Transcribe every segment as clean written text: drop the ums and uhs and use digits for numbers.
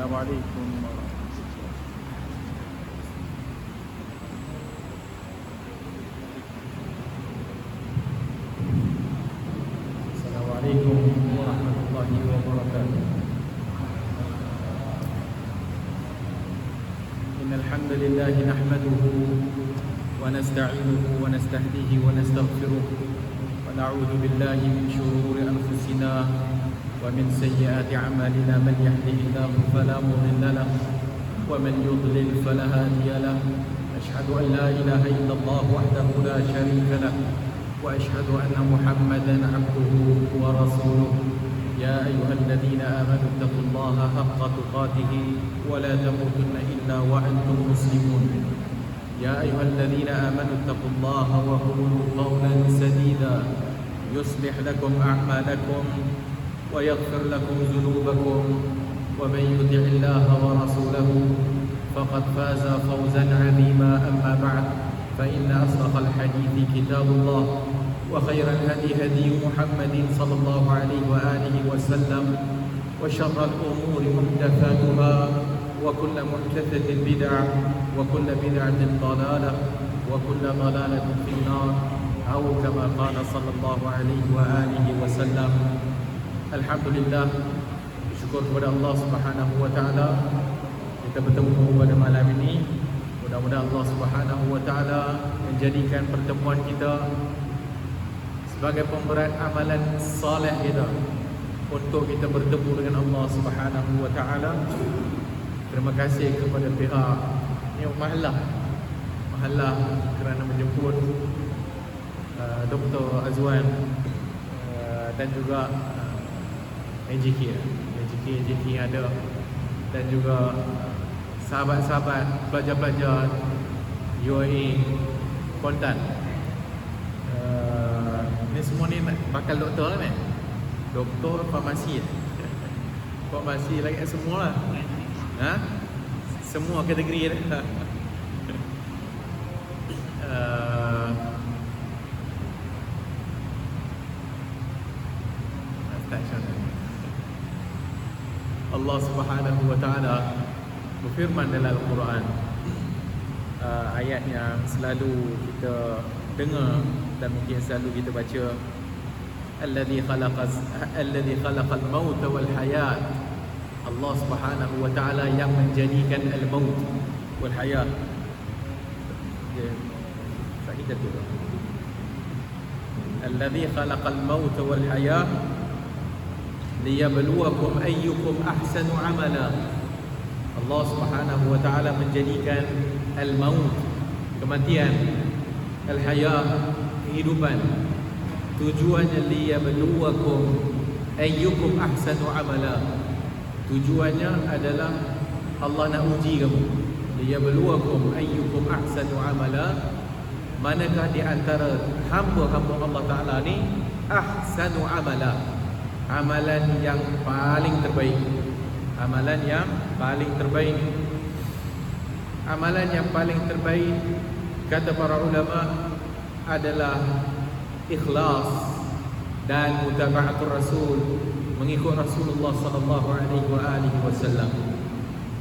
Assalamualaikum warahmatullahi wabarakatuh. Innal hamdalillah nahmaduhu wa nasta'inuhu wa nastahdihi wa nastaghfiruh wa na'udzu billahi min shururi anfusina wa min sayyiati a'malina man yahdihillahu fala mudilla lahu wa man yudlil fala hadiya lahu. Ashhadu an la ilaha illallah wahdahu la sharika lahu wa ashhadu anna Muhammadan 'abduhu wa rasuluh. Ya ayyuhalladzina amanu taqullaha haqqa tuqatih wa la tamutunna illa wa antum muslimun. Ya ayyuhalladzina amanu taqullaha wa qulu qawlan sadida yuslih lakum a'malakum wa yaghfir lakum dhunubakum wa man yuti'illaha wa rasulahu faqad faza fawzan 'azima. Amma ba'd, fa inna asdaqal hadithi kitabullah wa khairal hadi hadi Muhammadin sallallahu alaihi wa alihi wasallam wa syarral umuri muhdatsatuha wa kullu muhdatsatin bid'ah wa kullu bid'atin dhalalah wa kullu dhalalatin fin nar aw kama qala sallallahu alaihi wa alihi wasallam. Alhamdulillah, syukur kepada Allah Subhanahu wa taala kita bertemu pada malam ini. Mudah-mudahan Allah Subhanahu wa taala menjadikan pertemuan kita sebagai pemberat amalan soleh kita untuk kita bertemu dengan Allah Subhanahu wa taala. Terima kasih kepada pihak mahallah kerana menjemput Dr. Azwan dan juga AJK ada, dan juga sahabat-sahabat pelajar-pelajar UAE Kuantan. Ni semua ni bakal doktor kan? Doktor farmasi. Farmasi lagi semua lah. Ha? Semua kategori dah. Allah Subhanahu wa taala berfirman dalam Al-Quran, ayat yang selalu kita dengar dan mungkin selalu kita baca, alladzi khalaqal mauta wal hayat. Allah Subhanahu wa taala yang menjadikan al-maut wal hayat. Faedah tu. Alladzi khalaqal mauta wal hayat liyabluwakum ayyukum ahsanu amala. Allah Subhanahu wa taala menjadikan al-maut, kematian, al-hayat, kehidupan, tujuannya liyabluwakum ayyukum ahsanu amala. Tujuannya adalah Allah nak uji kamu. Liyabluwakum ayyukum ahsanu amala, manakah di antara hamba-hamba Allah Taala ni ahsanu amala, amalan yang paling terbaik. Amalan yang paling terbaik. Amalan yang paling terbaik, kata para ulama, adalah ikhlas dan mutaba'atul Rasul, mengikut Rasulullah sallallahu alaihi wasallam.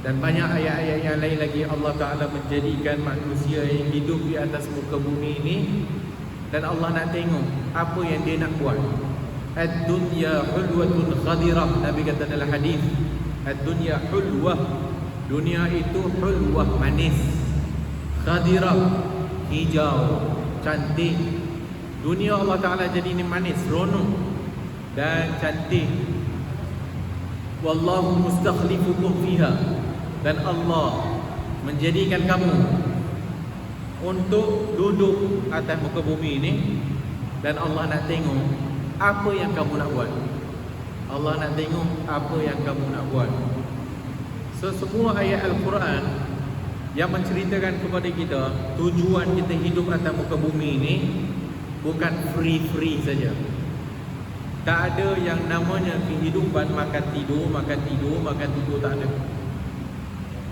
Dan banyak ayat-ayat yang lain lagi Allah Taala menjadikan manusia yang hidup di atas muka bumi ini, dan Allah nak tengok apa yang dia nak buat. Ad-dunya hulwatun khadirah, Nabi kata dalam hadis, ad-dunya hulwah, dunia itu hulwah, manis, khadirah, hijau, cantik. Dunia Allah Ta'ala jadi ini manis, seronok dan cantik. Wallahu mustakhlifukum fiha, dan Allah menjadikan kamu untuk duduk atas muka bumi ini, dan Allah nak tengok apa yang kamu nak buat. Allah nak tengok apa yang kamu nak buat. So, semua ayat Al-Quran yang menceritakan kepada kita tujuan kita hidup atas muka bumi ini bukan free saja. Tak ada yang namanya kehidupan makan tidur, tak ada.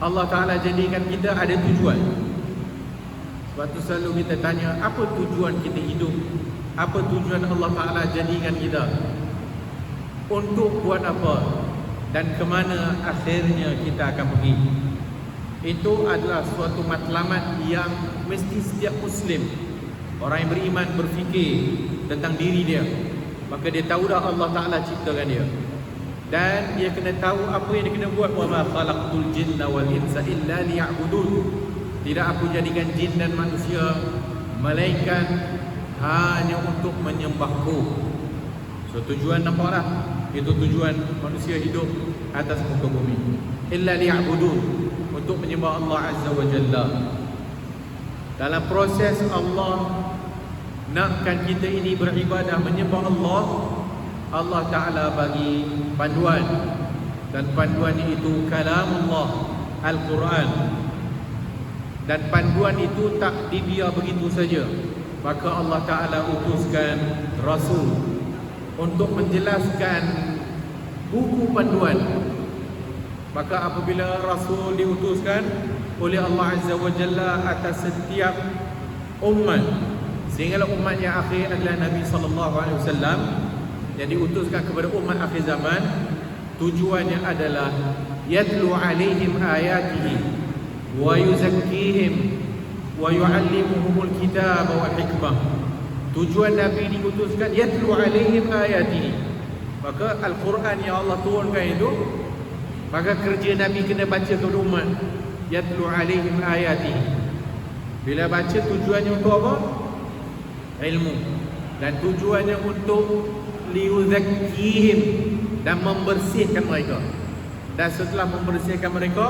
Allah Ta'ala jadikan kita ada tujuan. Sebab tu selalu kita tanya, apa tujuan kita hidup? Apa tujuan Allah Ta'ala jadikan kita? Untuk buat apa? dan ke mana akhirnya kita akan pergi. Itu adalah suatu matlamat yang mesti setiap Muslim, orang yang beriman, berfikir tentang diri dia. Maka dia tahu dah Allah Ta'ala ciptakan dia, dan dia kena tahu apa yang dia kena buat. Wa ma khalaqtul jinna wal insa illa liya'budun. Tidak aku jadikan jin dan manusia melainkan hanya untuk menyembahku. So tujuan nampaklah, itu tujuan manusia hidup atas muka bumi. Illa liya'budun, untuk menyembah Allah Azza wa Jalla. Dalam proses Allah nakkan kita ini beribadah menyembah Allah, Allah Ta'ala bagi panduan, dan panduan itu kalamullah, Al-Quran. Dan panduan itu tak dibiar begitu saja, maka Allah Ta'ala utuskan Rasul untuk menjelaskan buku panduan. Maka apabila Rasul diutuskan oleh Allah Azza wa Jalla atas setiap umat, sehinggalah umat yang akhir adalah Nabi SAW yang diutuskan kepada umat akhir zaman, tujuannya adalah yatlu alaihim ayatihi wa yuzakkihim wa yuallimuhumul kitab wal hikmah. Tujuan Nabi diutuskan yatlu alaihim ayatihi, maka Al-Quran yang Allah turunkan itu, maka kerja Nabi kena baca kepada umat. Yatlu alaihim ayatihi, bila baca tujuannya untuk apa? Ilmu. Dan tujuannya untuk liyuzakkihim, dan membersihkan mereka. Dan setelah membersihkan mereka,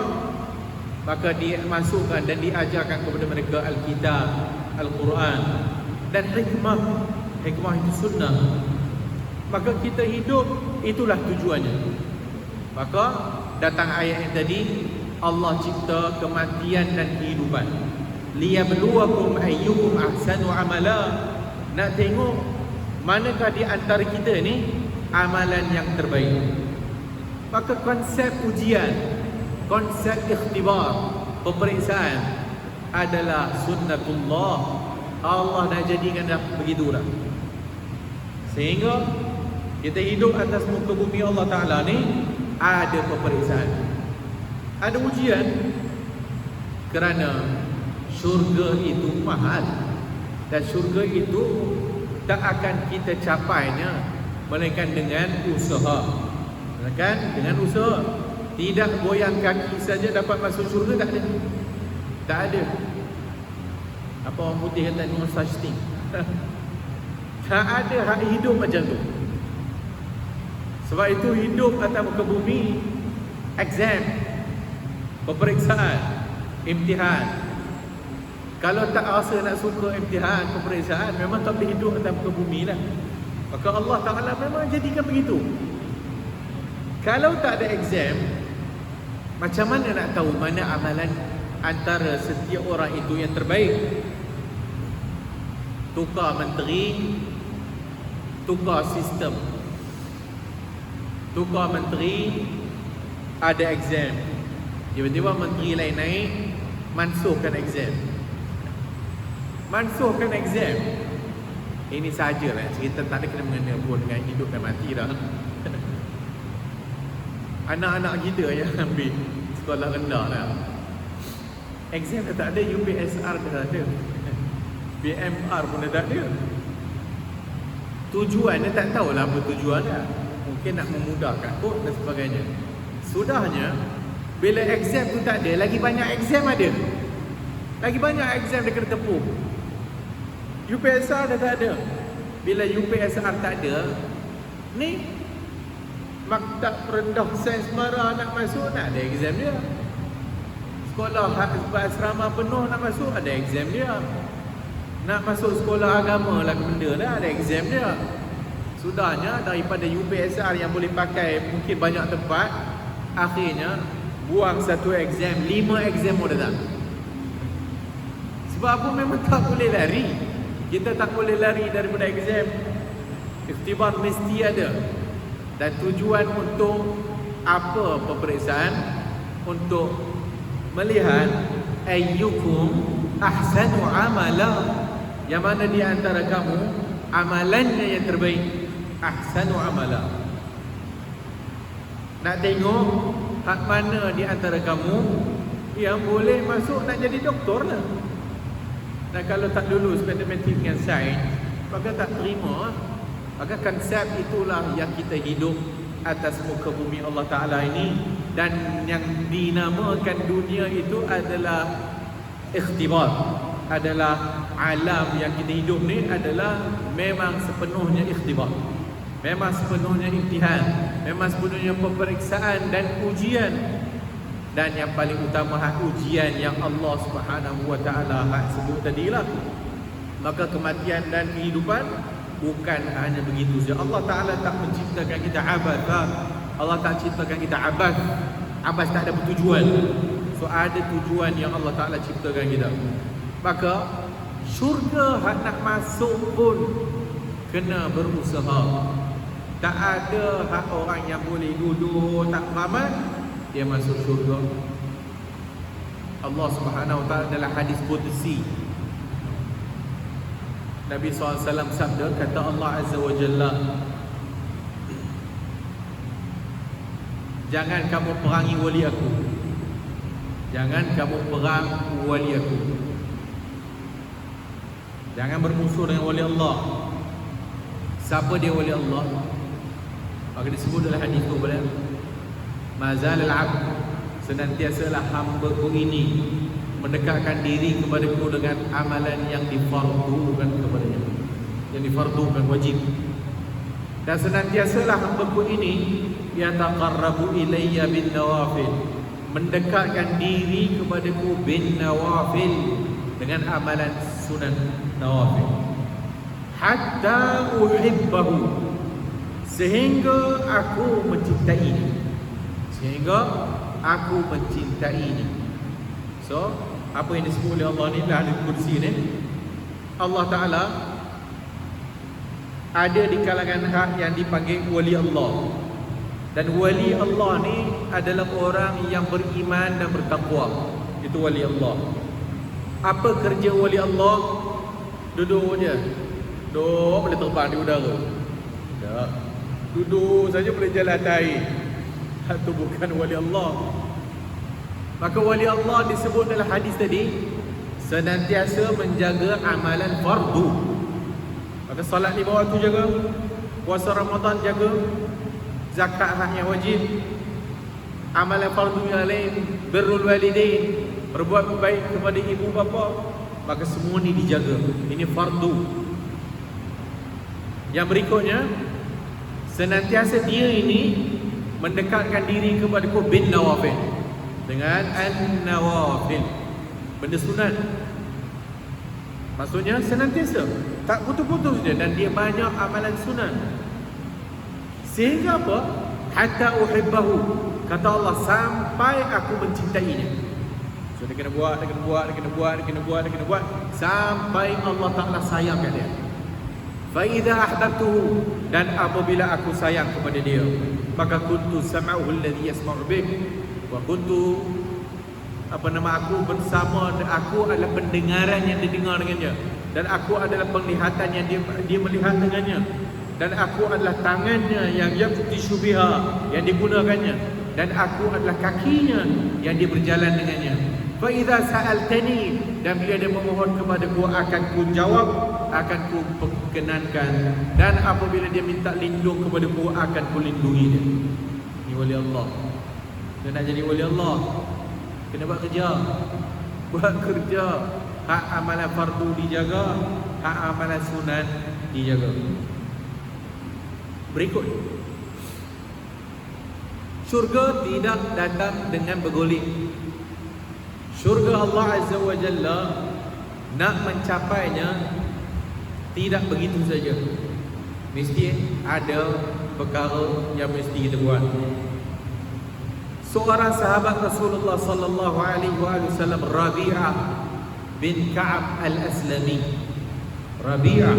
maka dimasukkan dan diajarkan kepada mereka Al-Kitab, Al-Quran, dan hikmah. Hikmah itu sunnah. Maka kita hidup, itulah tujuannya. Maka datang ayat yang tadi, Allah cipta kematian dan kehidupan. Liyabluwakum ayyukum ahsanu amala. Nak tengok manakah di antara kita ni amalan yang terbaik. Maka konsep ujian, konsep ikhtibar, peperiksaan adalah sunnatullah. Allah dah jadikan dah begitulah. Sehingga kita hidup atas muka bumi Allah Ta'ala ni ada peperiksaan, ada ujian. Kerana syurga itu mahal, dan syurga itu tak akan kita capainya melainkan dengan usaha. Melainkan dengan usaha. Tidak goyang kaki saja dapat masuk syurga, tak ada. Tak ada. Apa orang putih kata, no such thing. Tak ada hak hidup macam tu. Sebab itu hidup atas muka bumi, exam, peperiksaan, imtihan. Kalau tak rasa nak suka imtihan, peperiksaan, memang tak boleh hidup atas muka bumi lah. Maka Allah Ta'ala memang jadikan begitu. Kalau tak ada exam, macam mana nak tahu mana amalan antara setiap orang itu yang terbaik? Tukar menteri, tukar sistem. Tukar menteri, ada exam. Tiba-tiba menteri lain naik, mansuhkan exam. Mansuhkan exam. Ini sajalah cerita, tak ada kena mengena pun dengan hidup dan mati dah. Anak-anak kita yang ambil sekolah rendah dah, exam dah tak ada, UPSR dah tak ada, BMR pun dah tak ada. Tujuannya tak tahulah apa tujuannya. Mungkin nak memudahkan kot dan sebagainya. Sudahnya, bila exam tu tak ada, lagi banyak exam ada. Lagi banyak exam dia kena tempuh. UPSR dah tak ada. Bila UPSR tak ada, ni Maktab Rendah Sains Mara nak masuk, nak ada exam dia. Sekolah asrama penuh nak masuk, ada exam dia. Nak masuk sekolah agama lah benda dah, ada exam dia. Sudahnya daripada UPSR yang boleh pakai mungkin banyak tempat, akhirnya buang satu exam, 5 exam pun datang. Sebab apa? Memang tak boleh lari. Kita tak boleh lari daripada exam. Ikhtibar mesti ada. Dan tujuan untuk apa peperiksaan? Untuk melihat ayyukum ahsanu amala, yang mana di antara kamu amalannya yang terbaik. Ahsanu amala. Nak tengok hak mana di antara kamu yang boleh masuk nak jadi doktor lah. Dan kalau tak lulus matematik dengan sains, maka tak terima. Maka konsep itulah yang kita hidup atas muka bumi Allah Ta'ala ini. Dan yang dinamakan dunia itu adalah ikhtibar, adalah alam yang kita hidup ni adalah memang sepenuhnya ikhtibar, memang sepenuhnya imtihan, memang sepenuhnya peperiksaan dan ujian. Dan yang paling utama hak ujian yang Allah Subhanahu wa taala hak sebut tadilah. Maka kematian dan kehidupan bukan hanya begitu saja. Allah Taala tak menciptakan kita abad. Allah tak ciptakan kita abad. Abad tak ada bertujuan. So ada tujuan yang Allah Taala ciptakan kita. Maka syurga hak nak masuk pun kena berusaha. Tak ada hak orang yang boleh duduk tak beramal dia masuk syurga. Allah Subhanahu wa taala dalam hadis qudsi, Nabi SAW sabda, kata Allah Azza wa Jalla, jangan kamu perangi wali aku, jangan kamu perang wali aku, jangan bermusuh dengan wali Allah. Siapa dia wali Allah? Maka disebut dalam hadis tu pada mazal al-abd, senantiasalah hamba-Ku ini mendekatkan diri kepada-Ku dengan amalan yang difardukan kepadanya, yang difardukan wajib. Dan senantiasalah hamba-Ku ini yataqarrabu ilayya bin nawafil, mendekatkan diri kepada-Ku bin nawafil, dengan amalan sunan nawafil, hatta uhibbahu, sehingga aku mencintainya, sehingga aku mencintainya. So apa yang disebut oleh Allah ni dalam hadis kursi ni, Allah Ta'ala ada di kalangan hak yang dipanggil wali Allah. Dan wali Allah ni adalah orang yang beriman dan bertakwa. Itu wali Allah. Apa kerja wali Allah? Duduk je. Duduk boleh terbang di udara. Tak. Duduk saja boleh jalan atas air. Itu bukan wali Allah. Maka wali Allah disebut dalam hadis tadi senantiasa menjaga amalan fardu. Maka solat 5 waktu jaga, puasa Ramadan jaga, zakat hak yang wajib, amalan fardu yang lain, birrul walidain, berbuat baik kepada ibu bapa, maka semua ni dijaga. Ini fardu. Yang berikutnya, senantiasa dia ini mendekatkan diri kepada-Ku bin nawafil, dengan an-nawafil, benda sunat. Maksudnya senantiasa, tak putus-putus dia, dan dia banyak amalan sunat. Sehingga apa? Hatta uhibbahu, kata Allah, sampai aku mencintainya. So dia kena buat, dia kena buat, dia kena buat, dia kena buat, dia kena buat, sampai Allah Ta'ala sayang kat dia. Fa idza ahbabtuhu, dan apabila aku sayang kepada dia, maka kuntu sam'ahu alladhi yasma'u bih, wa kuntu aku bersama, aku adalah pendengaran yang didengar dengannya, dan aku adalah penglihatan yang dia melihat dengannya, dan aku adalah tangannya yang yaqtishu biha, yang digunakannya, dan aku adalah kakinya yang dia berjalan dengannya. Fa idza sa'altani, dan bila dia memohon kepada-Ku akan Ku jawab, akan Ku perkenankan, dan apabila dia minta lindung kepada-Ku akan Ku lindungi dia. Ini wali Allah. Dia nak jadi wali Allah, kena buat kerja. Buat kerja. Hak amalan fardu dijaga, hak amalan sunat dijaga. Berikut, syurga tidak datang dengan bergolek. Syurga Allah Azza wa Jalla, nak mencapainya tidak begitu saja. Mesti ada perkara yang mesti kita buat. Seorang sahabat Rasulullah sallallahu alaihi wasallam, Rabi'ah bin Ka'ab al-Aslami. Rabi'ah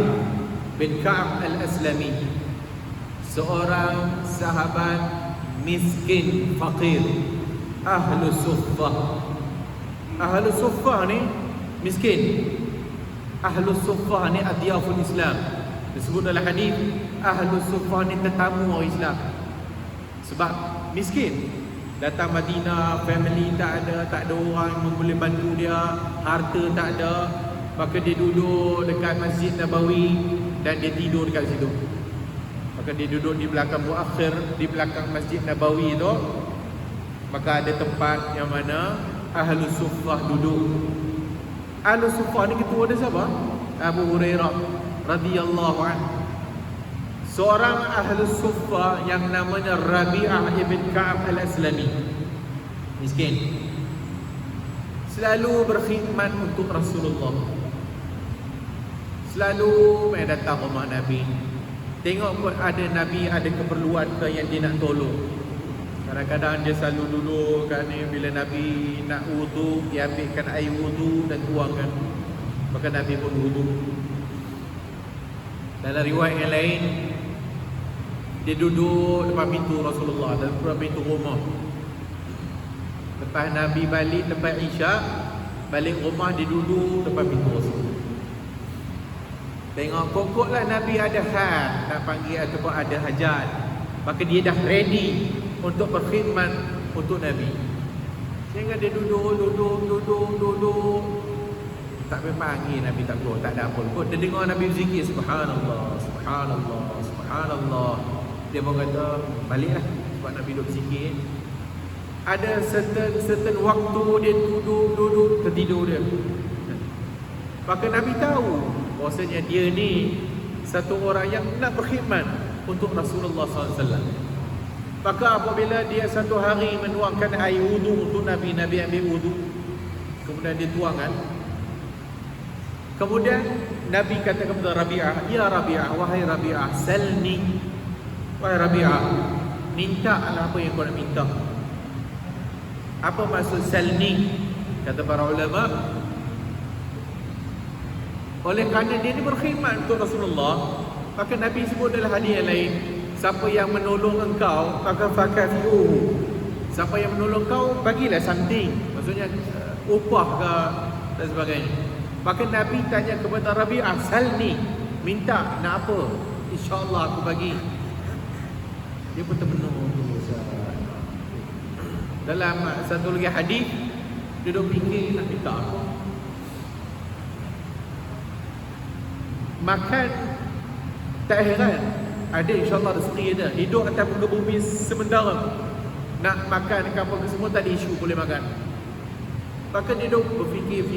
bin Ka'ab al-Aslami, seorang sahabat miskin, fakir, ahlu suffah. Ahlu suffah ni miskin. Ahlu suffah ni adiyaful Islam. Disebut dalam hadis, ahlu suffah ni tetamu orang Islam. Sebab miskin. Datang Madinah, family tak ada orang yang boleh bantu dia, harta tak ada. Maka dia duduk dekat Masjid Nabawi dan dia tidur dekat situ. Maka dia duduk di belakang muakhir, di belakang Masjid Nabawi tu. Maka ada tempat yang mana Ahlus Suffah duduk. Ahlus Suffah ni ketua dia siapa? Abu Hurairah radhiyallahu anhu. Seorang Ahlus Suffah yang namanya Rabi'ah ibn Ka'ab al-Aslami, miskin, selalu berkhidmat untuk Rasulullah, selalu main datang rumah Nabi. Tengok pun ada Nabi ada keperluan ke yang dia nak tolong. Kadang-kadang dia selalu duduk kan ni, bila Nabi nak wudu, dia ambilkan air wudu dan tuangkan. Maka Nabi pun wudu. Dalam riwayat yang lain, dia duduk depan pintu Rasulullah, depan pintu rumah. Lepas Nabi balik lepas Isyak, balik rumah, dia duduk depan pintu Rasulullah. Tengok pokoklah Nabi ada hal nak panggil ataupun ada hajat, maka dia dah ready untuk berkhidmat untuk Nabi. Sehingga dia duduk. Tak boleh panggil Nabi, tak keluar, tak ada apa pun. Dia dengar Nabi berzikir, subhanallah, subhanallah, subhanallah. Dia pun kata, baliklah, sebab Nabi duduk berzikir. Ada certain waktu dia duduk, tertidur dia. Maka Nabi tahu bahawasanya dia ni satu orang yang nak berkhidmat untuk Rasulullah SAW. Maka apabila dia satu hari menuangkan air wudu untuk Nabi, Nabi ambil wudu, kemudian dia tuangkan. Kemudian Nabi kata kepada Rabi'ah, ya Rabi'ah, wahai Rabi'ah, salni. Wahai Rabi'ah, minta lah apa yang kau nak minta. Apa maksud salni? Kata para ulama, oleh kerana dia ni berkhidmat untuk Rasulullah, maka Nabi sebut dalam hadis yang lain, siapa yang menolong engkau, maka fakafi'uhu. Siapa yang menolong engkau, bagilah something. Maksudnya upah ke dan sebagainya. Maka Nabi tanya kepada Rabi'ah, salni, minta, nak apa? InsyaAllah aku bagi. Dia pun terpenuh. Dalam satu lagi hadis, dia duduk fikir nak minta apa. Makan, tak heran, ada insyaAllah rezeki ada. Hidup atas muka bumi sementara, nak makan ke apa ke semua tak ada isu, boleh makan. Maka dia duduk berfikir.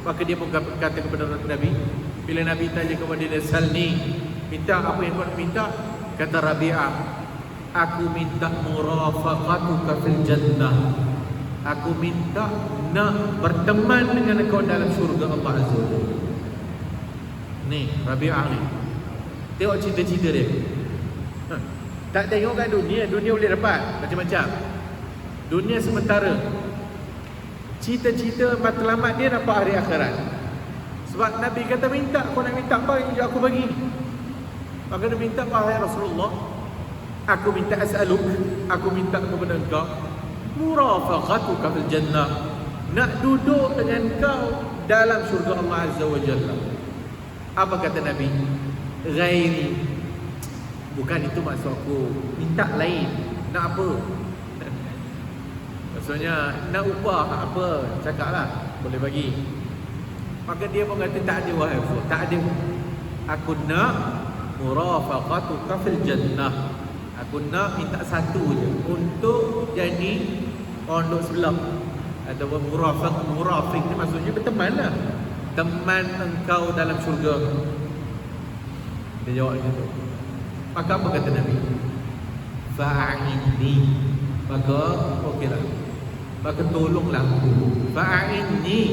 Maka dia pun kata kepada Nabi, bila Nabi tanya kepada dia, salni, minta apa yang kau nak minta? Kata Rabi'ah, aku minta murafaqatuka fil jannah. Aku minta nak berteman dengan kau dalam syurga Allah Azza wa Jalla. Ni Rabi'ah ni, tengok cita-cita dia. Tak tengok kat dunia boleh dapat macam-macam. Dunia sementara. Cita-cita matlamat dia nampak hari akhirat. Sebab Nabi kata minta, kau nak minta apa yang aku bagi. Maka dia minta, wahai Rasulullah, aku minta as'aluk, aku minta kepada engkau murafaqatuka fil jannah, nak duduk dengan kau dalam syurga Allah Azza wa Jalla. Apa kata Nabi? Ghairi, bukan itu maksud aku, minta lain. Nak apa? Maksudnya nak upah apa, cakaplah, boleh bagi. Maka dia pun kata tak ada, wahai Rasul, tak ada. Aku nak murafaqatuka fil jannah. Aku nak minta satu je, untuk jadi pondok sebelah. Ataupun murafiq ni maksudnya berteman lah, teman engkau dalam syurga. Dia jawab gitu. Maka apa kata Nabi? Fa'inni. Maka okeylah, maka tolonglah aku. Fa'inni,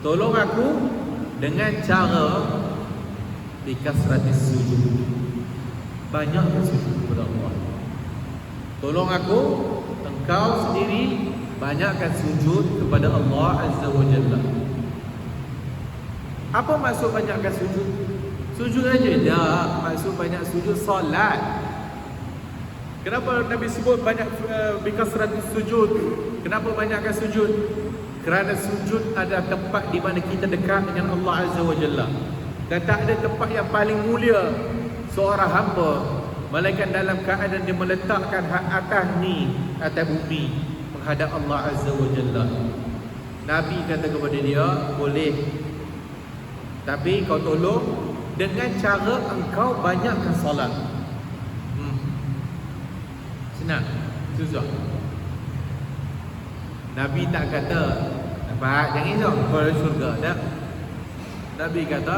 tolong aku dengan cara bikasratis sujud, banyak bersujud kepada Allah. Tolong aku, engkau sendiri banyakkan sujud kepada Allah Azza wa Jalla. Apa maksud banyakkan sujud? Sujud aja tak, maksud banyak sujud solat. Kenapa Nabi sebut banyak bikasratis sujud? Kenapa banyakkan sujud? Kerana sujud adalah tempat di mana kita dekat dengan Allah Azza wa Jalla. Dan tak ada tempat yang paling mulia seorang hamba melainkan dalam keadaan dia meletakkan atas bumi menghadap Allah Azza wa Jalla. Nabi kata kepada dia, boleh, tapi kau tolong dengan cara engkau banyakkan solat. Senang, susah. Nabi tak kata, nampak, jangan risau, kau ada syurga. Tak. Nabi kata,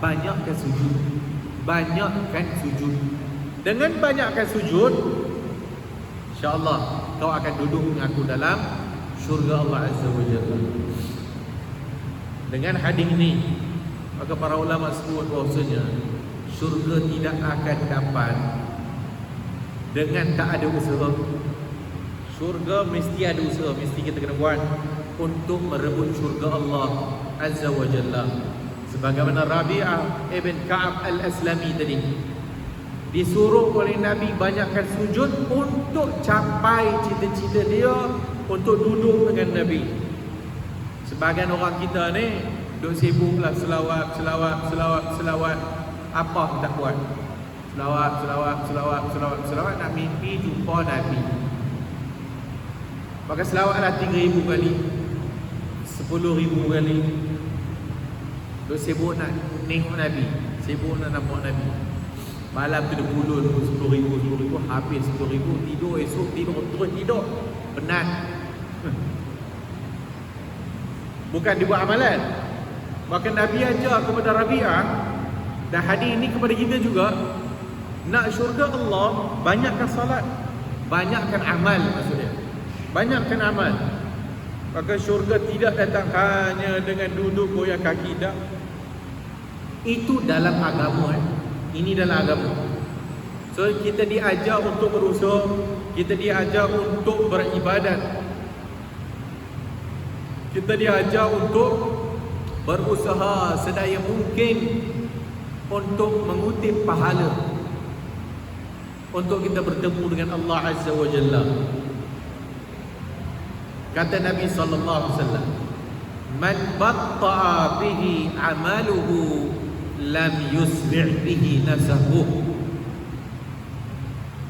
banyakkan sujud. Banyakkan sujud. Dengan banyakkan sujud, InsyaAllah kau akan duduk dengan aku dalam syurga Allah Azza wa Jalla. Dengan hadis ini, maka para ulama sebut bahawasanya syurga tidak akan dapat dengan tak ada usaha. Syurga mesti ada usaha, mesti kita kena buat untuk merebut syurga Allah Azza wa Jalla. Sebagaimana Rabi'ah ibn Ka'ab al-Aslami tadi disuruh oleh Nabi banyakkan sujud untuk capai cita-cita dia untuk duduk dengan Nabi. Sebagian orang kita ni duk sibuklah selawat. Apa tak buat? Selawat nak mimpi jumpa Nabi. Maka selawatlah 3,000 kali, 10,000 kali. Duk sibuk nak tengok Nabi, sibuk nak nampak Nabi. Malam tu dia pulun 10,000, habis 10,000, tidur, esok tidur, terus tidur. Penat. Bukan dibuat amalan. Maka Nabi ajar kepada Rabi'ah, dan hadis ini kepada kita juga, nak syurga Allah, banyakkan salat, banyakkan amal maksudnya. Banyakkan amal. Maka syurga tidak datang hanya dengan duduk goyang kaki, tak. Itu dalam agama. Ini dalam agama. So kita diajar untuk berusaha, kita diajar untuk beribadat, kita diajar untuk berusaha sedaya mungkin untuk mengutip pahala, untuk kita bertemu dengan Allah Azza wa Jalla. Kata Nabi sallallahu alaihi wasallam, man batta'a bihi amaluhu lam yusri' bihi nasabuh.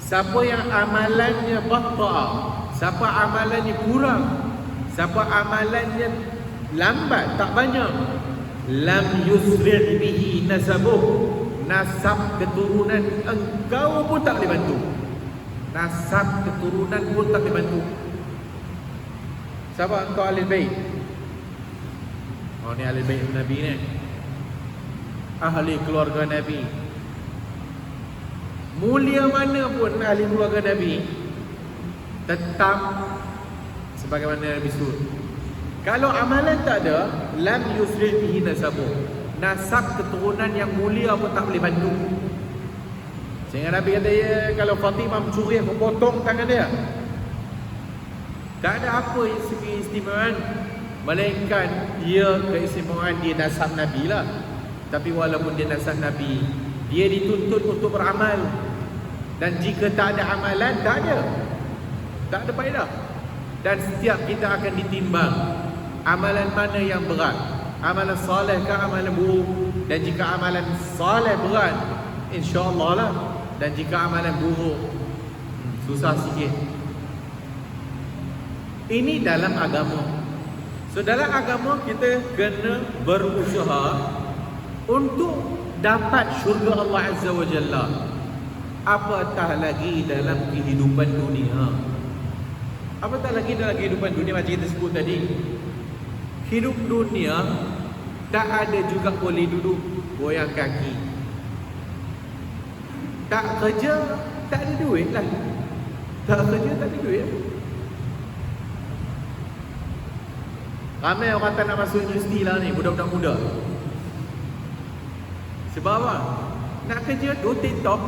Siapa yang amalannya batta'a, siapa amalannya kurang, siapa amalannya lambat, tak banyak, lam yusri' bihi nasabuh, nasab keturunan engkau pun tak boleh bantu. Nasab keturunan pun tak boleh bantu. Siapa engkau ahli bait? Oh, ni ahli bait Nabi ni, ahli keluarga Nabi. Mulia mana pun ahli keluarga Nabi, tetap sebagaimana Nabi sebut, kalau amalan tak ada, lam yusri' bihi nasabuh, nasab keturunan yang mulia pun tak boleh bantu. Sehingga Nabi kata, ya, kalau Fatimah mencuri, aku potong tangan dia. Tak ada apa keistimewaan, melainkan dia keistimewaan dia nasab Nabi lah. Tapi walaupun dia nasab Nabi, dia dituntut untuk beramal. Dan jika tak ada amalan, tak ada faedah. Dan setiap kita akan ditimbang amalan mana yang berat, amalan soleh ke amalan buruk. Dan jika amalan soleh berat, insya-Allah lah. Dan jika amalan buruk, susah sikit. Ini dalam agama. So dalam agama kita kena berusaha untuk dapat syurga Allah Azza wa Jalla. Apatah lagi dalam kehidupan dunia. Apatah lagi dalam kehidupan dunia, macam kita sebut tadi, hidup dunia tak ada juga boleh duduk goyang kaki. Tak kerja, tak ada duit lah. Tak kerja, tak ada duit. Ramai orang tak nak masuk universiti lah ni, budak-budak muda. Sebab apa? Nak kerja tu TikTok,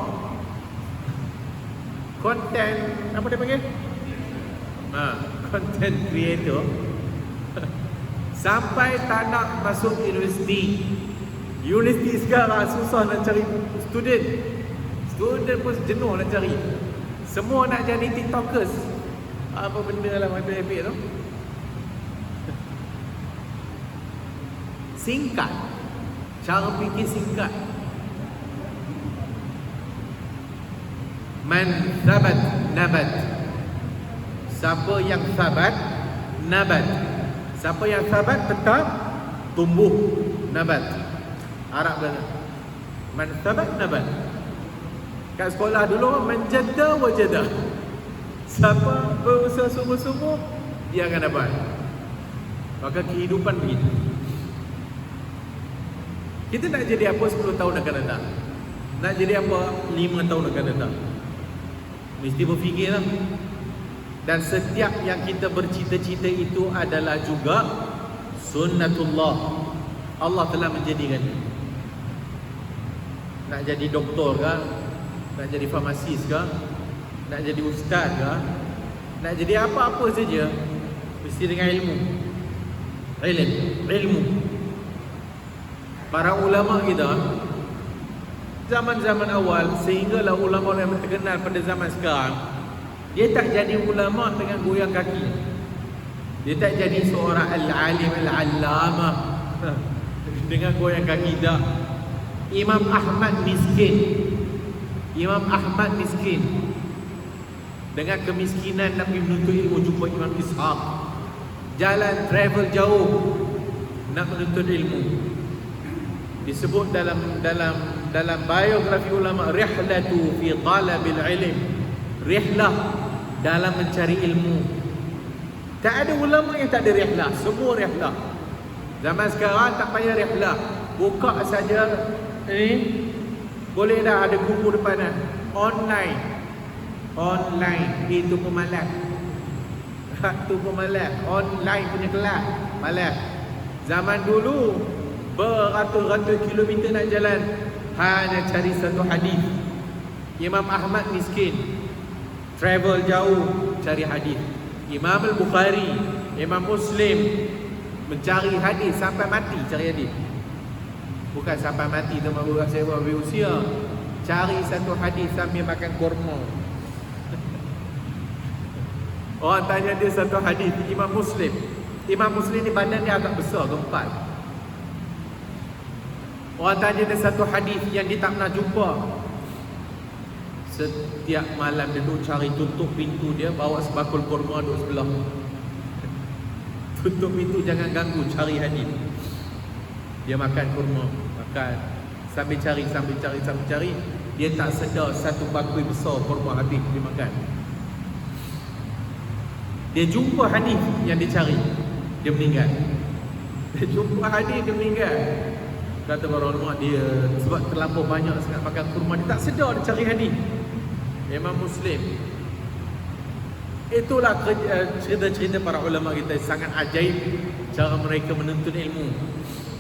content, apa dia panggil? Content creator. Sampai tak nak masuk universiti. Universiti sekarang susah nak cari student. Student pun jenuh nak cari. Semua nak jadi TikTokers. Apa benda lah macam habit tu. Singkat. Cara fikir singkat. Man thabat nabat. Siapa yang thabat nabat. Siapa yang thabat tetap tumbuh. Nabat Arab kata man thabat nabat. Kat sekolah dulu menjada wajada. Siapa berusaha sungguh-sungguh, dia akan dapat. Maka kehidupan begitu. Kita nak jadi apa 10 tahun akan datang, nak jadi apa 5 tahun akan datang, mesti berfikirlah. Dan setiap yang kita bercita-cita itu adalah juga sunnatullah. Allah telah menjadikan. Nak jadi doktor ke, nak jadi farmasis ke, nak jadi ustaz ke, nak jadi apa-apa saja, mesti dengan ilmu. Ilmu. Para ulama kita zaman-zaman awal sehinggalah ulama yang terkenal pada zaman sekarang, dia tak jadi ulama dengan goyang kaki. Dia tak jadi seorang al-alim al-allamah dengan goyang kaki. Tak. Imam Ahmad miskin. Imam Ahmad miskin. Dengan kemiskinan nak pergi menuntut ilmu, jumpa Imam Ishaq. Jalan travel jauh nak menuntut ilmu. Disebut dalam biografi ulama, rihlatu fi talabil ilm. Rihlah dalam mencari ilmu. Tak ada ulama yang tak ada rihlah, semua rihlah. Zaman sekarang tak payah rihlah, buka saja ini boleh dah, ada guru depan dah. Online itu pun malas. Itu pun malas. Online punya kelas malas. Zaman dulu beratus-ratus kilometer nak jalan hanya cari satu hadis. Imam Ahmad miskin, travel jauh cari hadis. Imam Al-Bukhari, Imam Muslim mencari hadis sampai mati cari hadis. Bukan sampai mati tu baru saya buat usia. Cari satu hadis sambil makan kurma. Orang tanya dia satu hadis. Imam Muslim ni badan dia agak besar, gempat. Orang tanya dia satu hadis yang dia tak pernah jumpa. Setiap malam dia duduk cari, tutup pintu dia, bawa sebakul kurma duduk sebelah. Tutup pintu, jangan ganggu, cari hadis. Dia makan kurma, makan sambil cari. Dia tak sedar satu bakul besar kurma habis dia makan. Dia jumpa hadis yang dia cari, dia meninggal. Dia jumpa hadis, dia meninggal. Kata para ulama, dia sebab terlampau banyak sangat makan kurma, dia tak sedar dia cari hadis. Imam Muslim. Itulah cerita-cerita para ulama kita, sangat ajaib cara mereka menuntut ilmu.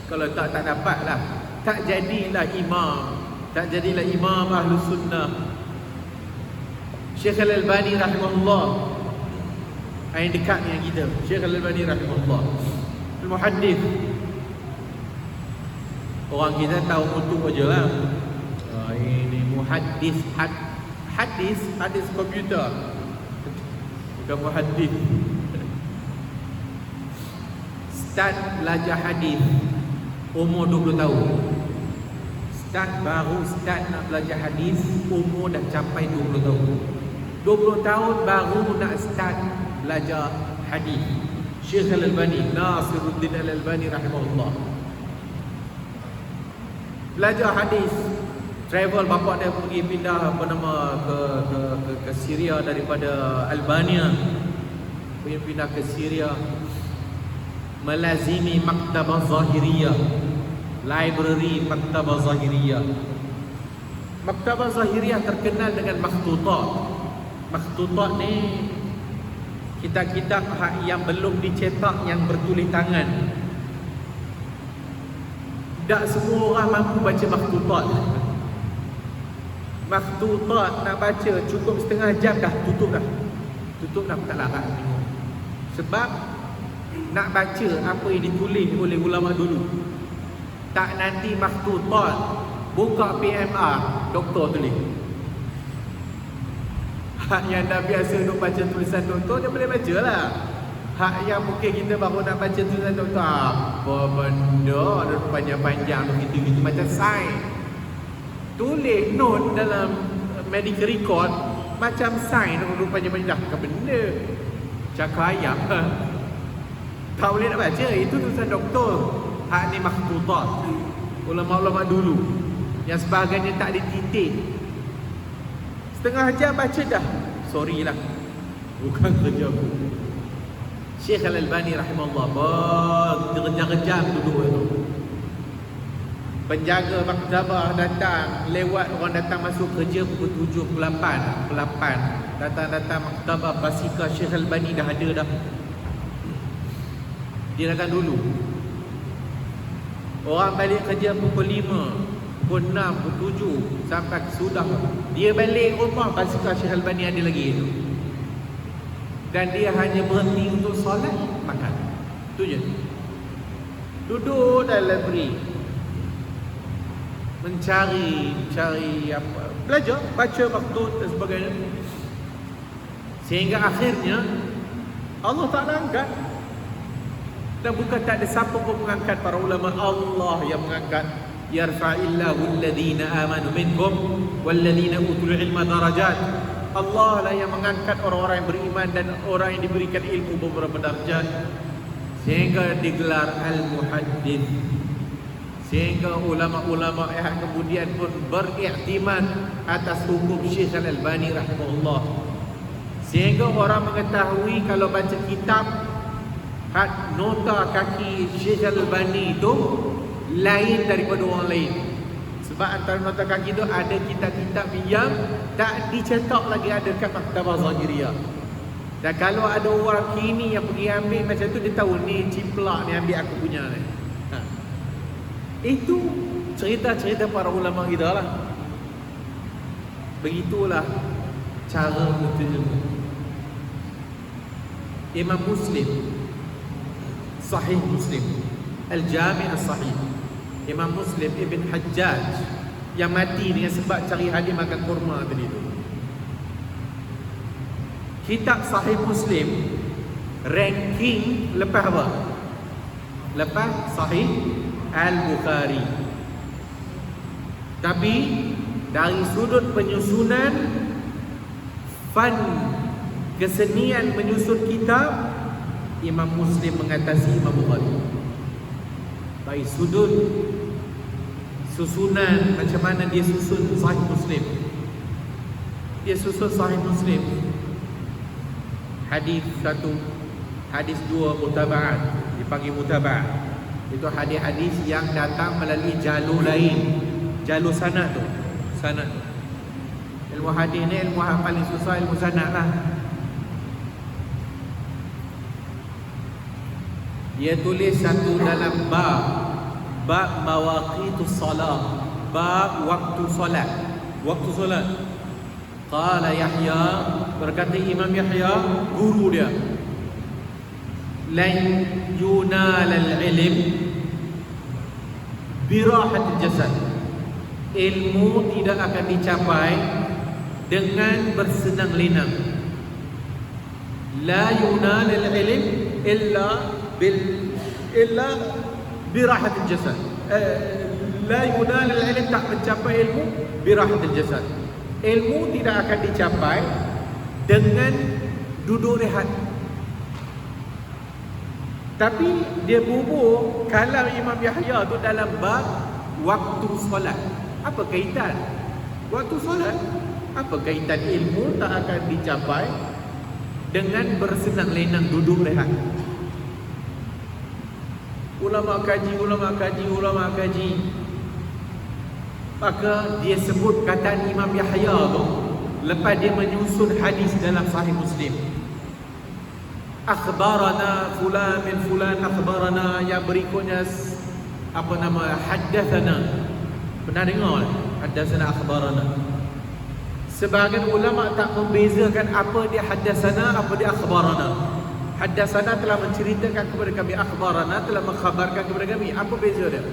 Kalau tak dapatlah, tak jadilah imam Ahlus Sunnah. Syekh Al-Albani rahimahullah, yang dekat dengan kita, Syekh Al-Albani rahimahullah, al-muhaddith. Orang kita tahu mutu aja lah. Ini muhaddith, hadis komputer, bukan muhaddith. Start belajar hadis umur 20 tahun. Baru start nak belajar hadis umur dah capai 20 tahun. 20 tahun baru nak start belajar hadis. Syekh Al-Albani, Nasiruddin Al-Albani rahimahullah, belajar hadis. Travel, bapak dia pergi pindah ke Syria daripada Albania. Pergi pindah ke Syria, melazimi Maktabah Zahiriyah, library Maktabah Zahiriyah. Maktabah Zahiriyah terkenal dengan makhtutat. Makhtutat ni kitab-kitab yang belum dicetak, yang bertulis tangan. Tak semua orang mampu baca makhtutat. Makhtutat nak baca cukup setengah jam dah tutup dah, tak larat. Sebab nak baca apa yang ditulis oleh ulama dulu. Tak nanti makhtutat buka PMR, doktor tulis. Hak yang dah biasa duk baca tulisan doktor, dia boleh baca lah. Hak yang mungkin kita baru nak baca tulisan doktor, apa benda ada panjang-panjang begitu-gitu macam sains. Tulis note dalam medical record, macam sains rupanya dah ke benda cakap ayam. Tak boleh nak baca. Itu tulisan doktor. Hak ni makhtutat. Ulama-ulama dulu yang sebagainya tak ada titik. Setengah jam baca dah. Sorry lah, bukan kerja aku. Syekh Al-Albani rahimahullah berjam-jam duduk itu. Penjaga maktabah datang, lewat orang datang masuk kerja pukul 7, pukul 8, datang maktabah basikal Syekh Al-Albani dah ada dah. Dia datang dulu. Orang balik kerja pukul 5, pukul 6, pukul 7 sampai sudah. Dia balik rumah, basikal Syekh Al-Albani ada lagi itu. Dan dia hanya berhenti untuk solat, makan. Itu je. Duduk dalam library, mencari apa, belajar, baca maktub dan sebagainya. Sehingga akhirnya Allah Ta'ala angkat. Dan bukan tak ada siapa pun mengangkat, para ulama, Allah yang mengangkat. Yarfa'illahu alladhina amanu minkum walladhina utul ilma darajat. Allah lah yang mengangkat orang-orang yang beriman dan orang yang diberikan ilmu beberapa darjat. Sehingga digelar Al-Muhaddith. Sehingga ulama-ulama yang kemudian pun beriktimat atas hukum Syekh Al-Albani rahimahullah. Sehingga orang mengetahui kalau baca kitab nota kaki Syekh Al-Albani itu lain daripada orang lain. Sebab antara nota kaki itu ada kitab-kitab yang tak dicetak lagi ada kat Maktabah Zahiriyah. Dan kalau ada orang kini yang pergi ambil macam tu, dia tahu ni ciplak ni ambil aku punya ni. Itu cerita-cerita para ulama kita lah. Begitulah cara menuntut ilmu. Imam Muslim, Sahih Muslim, Al-Jami' As-Sahih, Imam Muslim Ibn Hajjaj yang mati dengan sebab cari hadis makan kurma tadi tu. Kitab Sahih Muslim ranking lepas apa? Lepas Sahih Al-Bukhari. Tapi dari sudut penyusunan, fan, kesenian menyusun kitab, Imam Muslim mengatasi Imam Bukhari. Dari sudut susunan, macam mana dia susun Sahih Muslim. Dia susun Sahih Muslim, hadis 1, hadis 2 mutaba'at, dipanggil mutaba'at. Itu hadis-hadis yang datang melalui jalur lain, jalur sanad tu. Sanad tu. Ilmu hadis ni ilmu yang paling susah, ilmu sanad lah. Dia tulis satu dalam bab mawaqitus salat, bab waktu solat. Waktu solat. Qala Yahya, berkata Imam Yahya, guru dia, lan yunal al-ilm birahatil jasad. Ilmu tidak akan dicapai dengan bersenang lenang. La yunal al-ilm illa birahatil jasad. La yunal al-ilm, tak mencapai ilmu birahatil jasad. Ilmu tidak akan dicapai dengan duduk rehat. Tapi dia bubur kalam Imam Yahya tu dalam bab waktu solat. Apa kaitan waktu solat? Apa kaitan ilmu tak akan dicapai dengan bersenang lenang duduk rehat? Ulama kaji. Maka dia sebut kataan Imam Yahya tu lepas dia menyusun hadis dalam Sahih Muslim. Akhbarana fulan min fulan akhbarana, yang berikutnya apa nama, haddathana. Pernah dengar haddathana akhbarana? Sebahagian ulama tak membezakan apa dia haddathana, apa dia akhbarana. Haddathana telah menceritakan kepada kami, akhbarana telah mengkhabarkan kepada kami. Apa beza dia?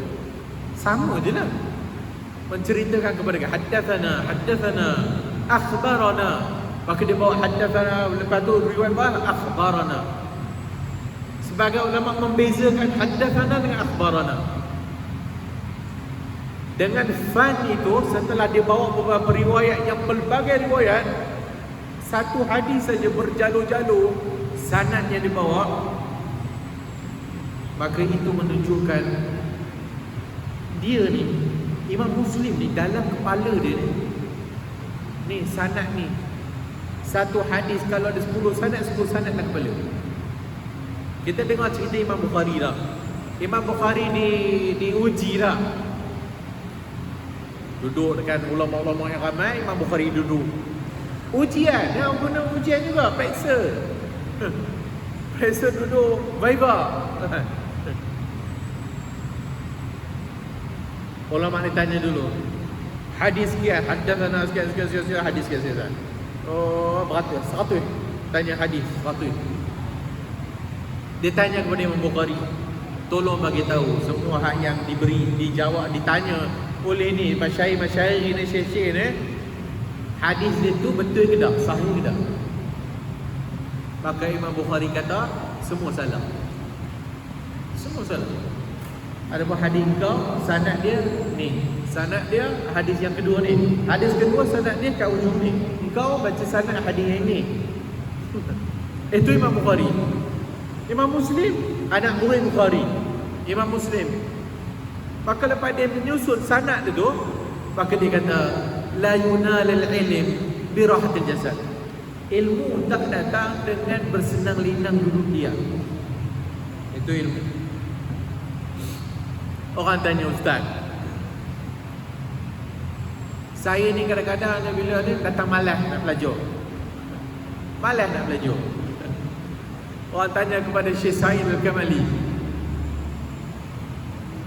Sama je lah, menceritakan kepada kami. Haddathana, akhbarana. Maka dia bawa haddathana, lepas tu riwayat apa? Akhbarana. Sebagai ulama membezakan haddathana dengan akhbarana. Dengan fan itu, setelah dia bawa beberapa riwayat yang pelbagai riwayat, satu hadis saja berjalur-jalur sanad yang dibawa, maka itu menunjukkan dia ni, Imam Muslim ni, dalam kepala dia ni sanad ni, satu hadis kalau ada 10 sanad, 10 sanad dalam kepala. Kita dengar cerita Imam Bukhari lah. Imam Bukhari diuji lah, duduk dekat ulama-ulama yang ramai, Imam Bukhari duduk ujian. Dia guna ujian juga, Periksa duduk Viva. Ulama ni tanya dulu, hadis sekian, haddatsana sekian, hadis sekian. Oh, beratus, 100. Tanya hadis 100. Dia tanya kepada Imam Bukhari, tolong bagi tahu semua hak yang dijawab, ditanya oleh ni masyair ni, syekh ni, hadis dia tu betul ke tak, sahih ke tak? Maka Imam Bukhari kata, semua salah. Semua salah. Adapun hadis kau, sanad dia ni, sanad dia hadis yang kedua ni, hadis kedua sanad dia kat ujung ni, kau baca sanad hadis yang ni. Itu Imam Bukhari. Imam Muslim, anak murid Bukhari, Imam Muslim. Maka lepas dia menyusun sanad tu, maka dia kata, la yunalul ilm bi rahatil jasad. Ilmu tak datang dengan bersenang linang duduk dia. Itu ilmu. Orang tanya, ustaz, saya ni kadang-kadang bila ni datang malas nak belajar. Malas nak belajar. Orang tanya kepada Syekh Said Al-Kamali,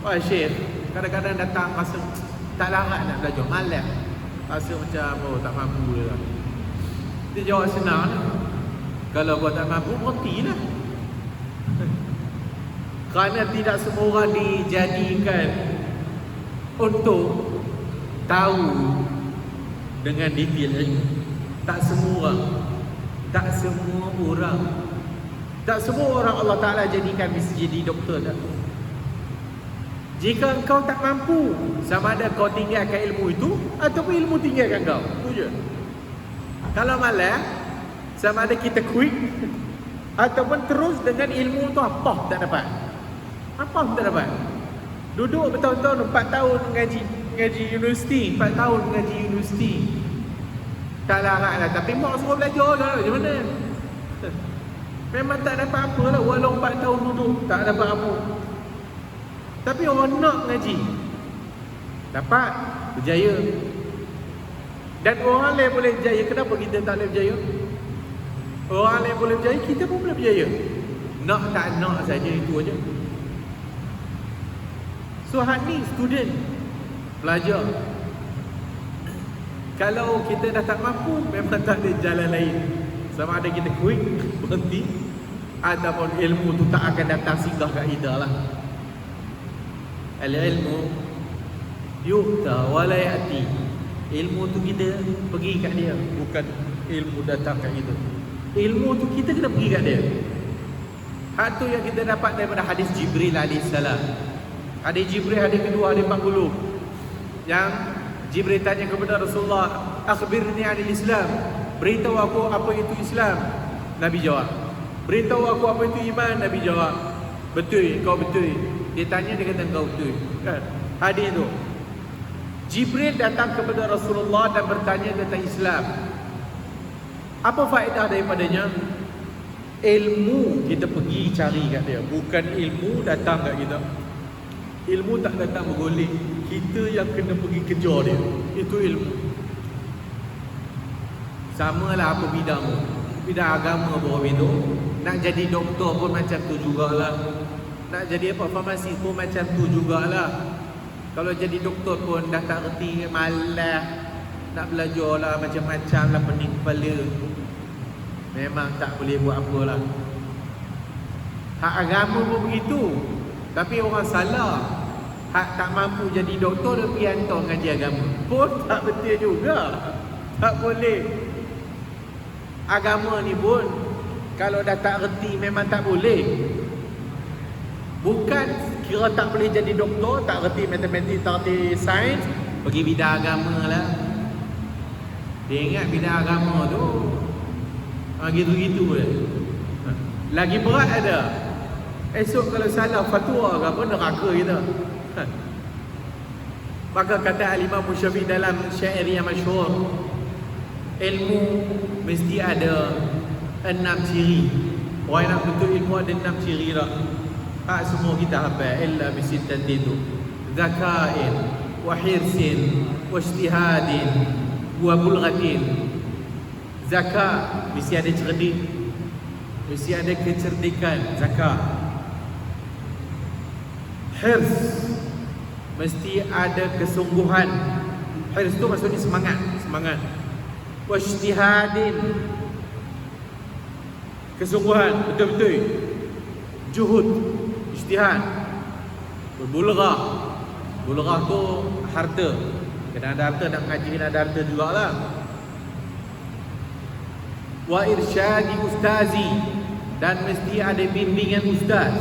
wah Syekh, kadang-kadang datang rasa tak larat nak belajar, malas, rasa macam tak mampu lah. Dia jawab senang, kalau kau tak mampu, berhentilah. Kerana tidak semua orang dijadikan untuk tahu dengan detail ilmu. Tak semua orang, tak semua orang Allah Ta'ala jadikan mesti jadi doktor tak. Jika engkau tak mampu, sama ada kau tinggalkan ilmu itu ataupun ilmu tinggalkan kau, itu je. Kalau malas, sama ada kita quit ataupun terus dengan ilmu tu apa tak dapat. Apa tak dapat. Duduk bertahun-tahun, 4 tahun ngaji universiti, 4 tahun ngaji universiti, tak larat lah. Tapi mak suruh belajar lah, macam mana? Memang tak dapat apa lah, walau 4 tahun duduk tak dapat apa. Tapi orang nak ngaji, dapat, berjaya. Dan orang lain boleh berjaya, kenapa kita tak boleh berjaya? Orang lain boleh berjaya, kita pun boleh berjaya. Nak tak nak saja, itu aja. So hak ni student pelajar, kalau kita dah tak mampu, memang tak ada jalan lain. Sama ada kita quit, berhenti, ataupun ilmu tu tak akan datang singgah kat kita lah. Al-ilmu yu'ta wa la ya'ti. Ilmu tu kita pergi kat dia, bukan ilmu datang kat kita. Ilmu tu kita kena pergi kat dia. Hak tu yang kita dapat daripada hadis Jibril alaihissalam. Hadis Jibril, hadis kedua, hadis 40, yang Jibril tanya kepada Rasulullah, akhbirni anil Islam, beritahu aku apa itu Islam. Nabi jawab, beritahu aku apa itu iman. Nabi jawab, betul, kau betul. Dia tanya, dia kata kau betul kan? Hadis tu, Jibril datang kepada Rasulullah dan bertanya tentang Islam. Apa faedah daripadanya? Ilmu kita pergi cari kat dia, bukan ilmu datang kat kita. Ilmu tak datang bergolek, kita yang kena pergi kejar dia. Itu ilmu. Sama lah apa bidang pun. Bidang agama pun begitu. Nak jadi doktor pun macam tu jugalah. Nak jadi apa, farmasi pun macam tu jugalah. Kalau jadi doktor pun dah tak reti, malas nak belajar lah, macam-macam lah, pening kepala. Memang tak boleh buat apa lah. Hak agama pun begitu. Tapi orang salah, hak tak mampu jadi doktor, dia pergi hantar ngaji agama pun tak betul juga. Tak boleh. Agama ni pun kalau dah tak reti memang tak boleh. Bukan kira tak boleh jadi doktor, tak reti matematik, tak reti sains, pergi bidang agama lah. Dia ingat bidang agama tu Gitu-gitu je. Lagi berat ada. Esok kalau salah fatwa ke apa, neraka kita. Maka kata Al-Imam Syafi'i dalam syair yang masyhur, ilmu mesti ada 6 ciri. Orang yang nak betul ilmu ada 6 ciri lah. Hak semua kita hafal. Illa bisittati itu. Zakain, wa hirsin, wa ijtihadin, wa bulghatin. Zakat mesti ada cerdik, mesti ada kecerdikan. Zakat. Hirs mesti ada kesungguhan. Hirs tu maksudnya semangat. Wajtihadin, kesungguhan, betul-betul. Juhud, ijtihad. Bulghah tu harta. Kena ada harta, nak mengaji kena ada harta jugalah. Wa irsyadi ustazi, dan mesti ada bimbingan ustaz.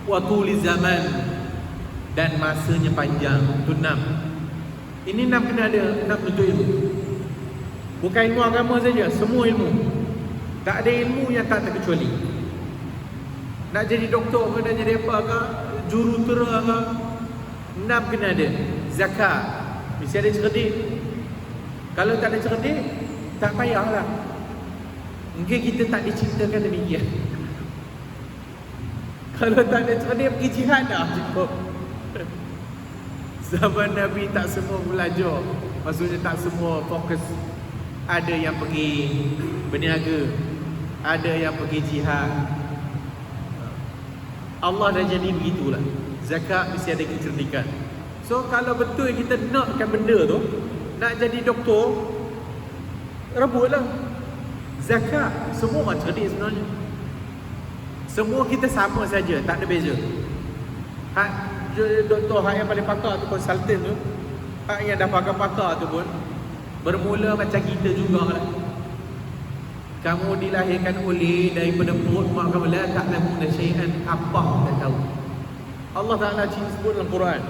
Wa tuli zaman, dan masanya panjang. Itu 6. Ini 6 kena ada, 6 bentuk ilmu. Bukan ilmu agama saja, semua ilmu. Tak ada ilmu yang tak terkecuali. Nak jadi doktor ke, nak jadi apa ke, jurutera ke, 6 kena ada. Zakat, mesti ada cerdik. Kalau tak ada cerdik, tak payahlah. Mungkin kita tak diciptakan demikian. Kalau tak ada cerdik, pergi jihad dah cukup. Zaman Nabi tak semua belajar. Maksudnya tak semua fokus. Ada yang pergi berniaga, ada yang pergi jihad. Allah dah jadi begitulah. Zakat mesti ada kecerdikan. So kalau betul kita nakkan benda tu, nak jadi doktor, rebutlah. Zakat, semua orang cerdik sebenarnya. Semua kita sama saja, tak ada beza. Hak doktor hak yang paling pakar tu, konsultan tu, hak yang dah pakar-pakar tu pun bermula macam kita jugalah. Kamu dilahirkan oleh daripada perut mak kamu, la ta'lamuna syai'an, apa tak tahu. Allah Ta'ala sebut dalam Quran,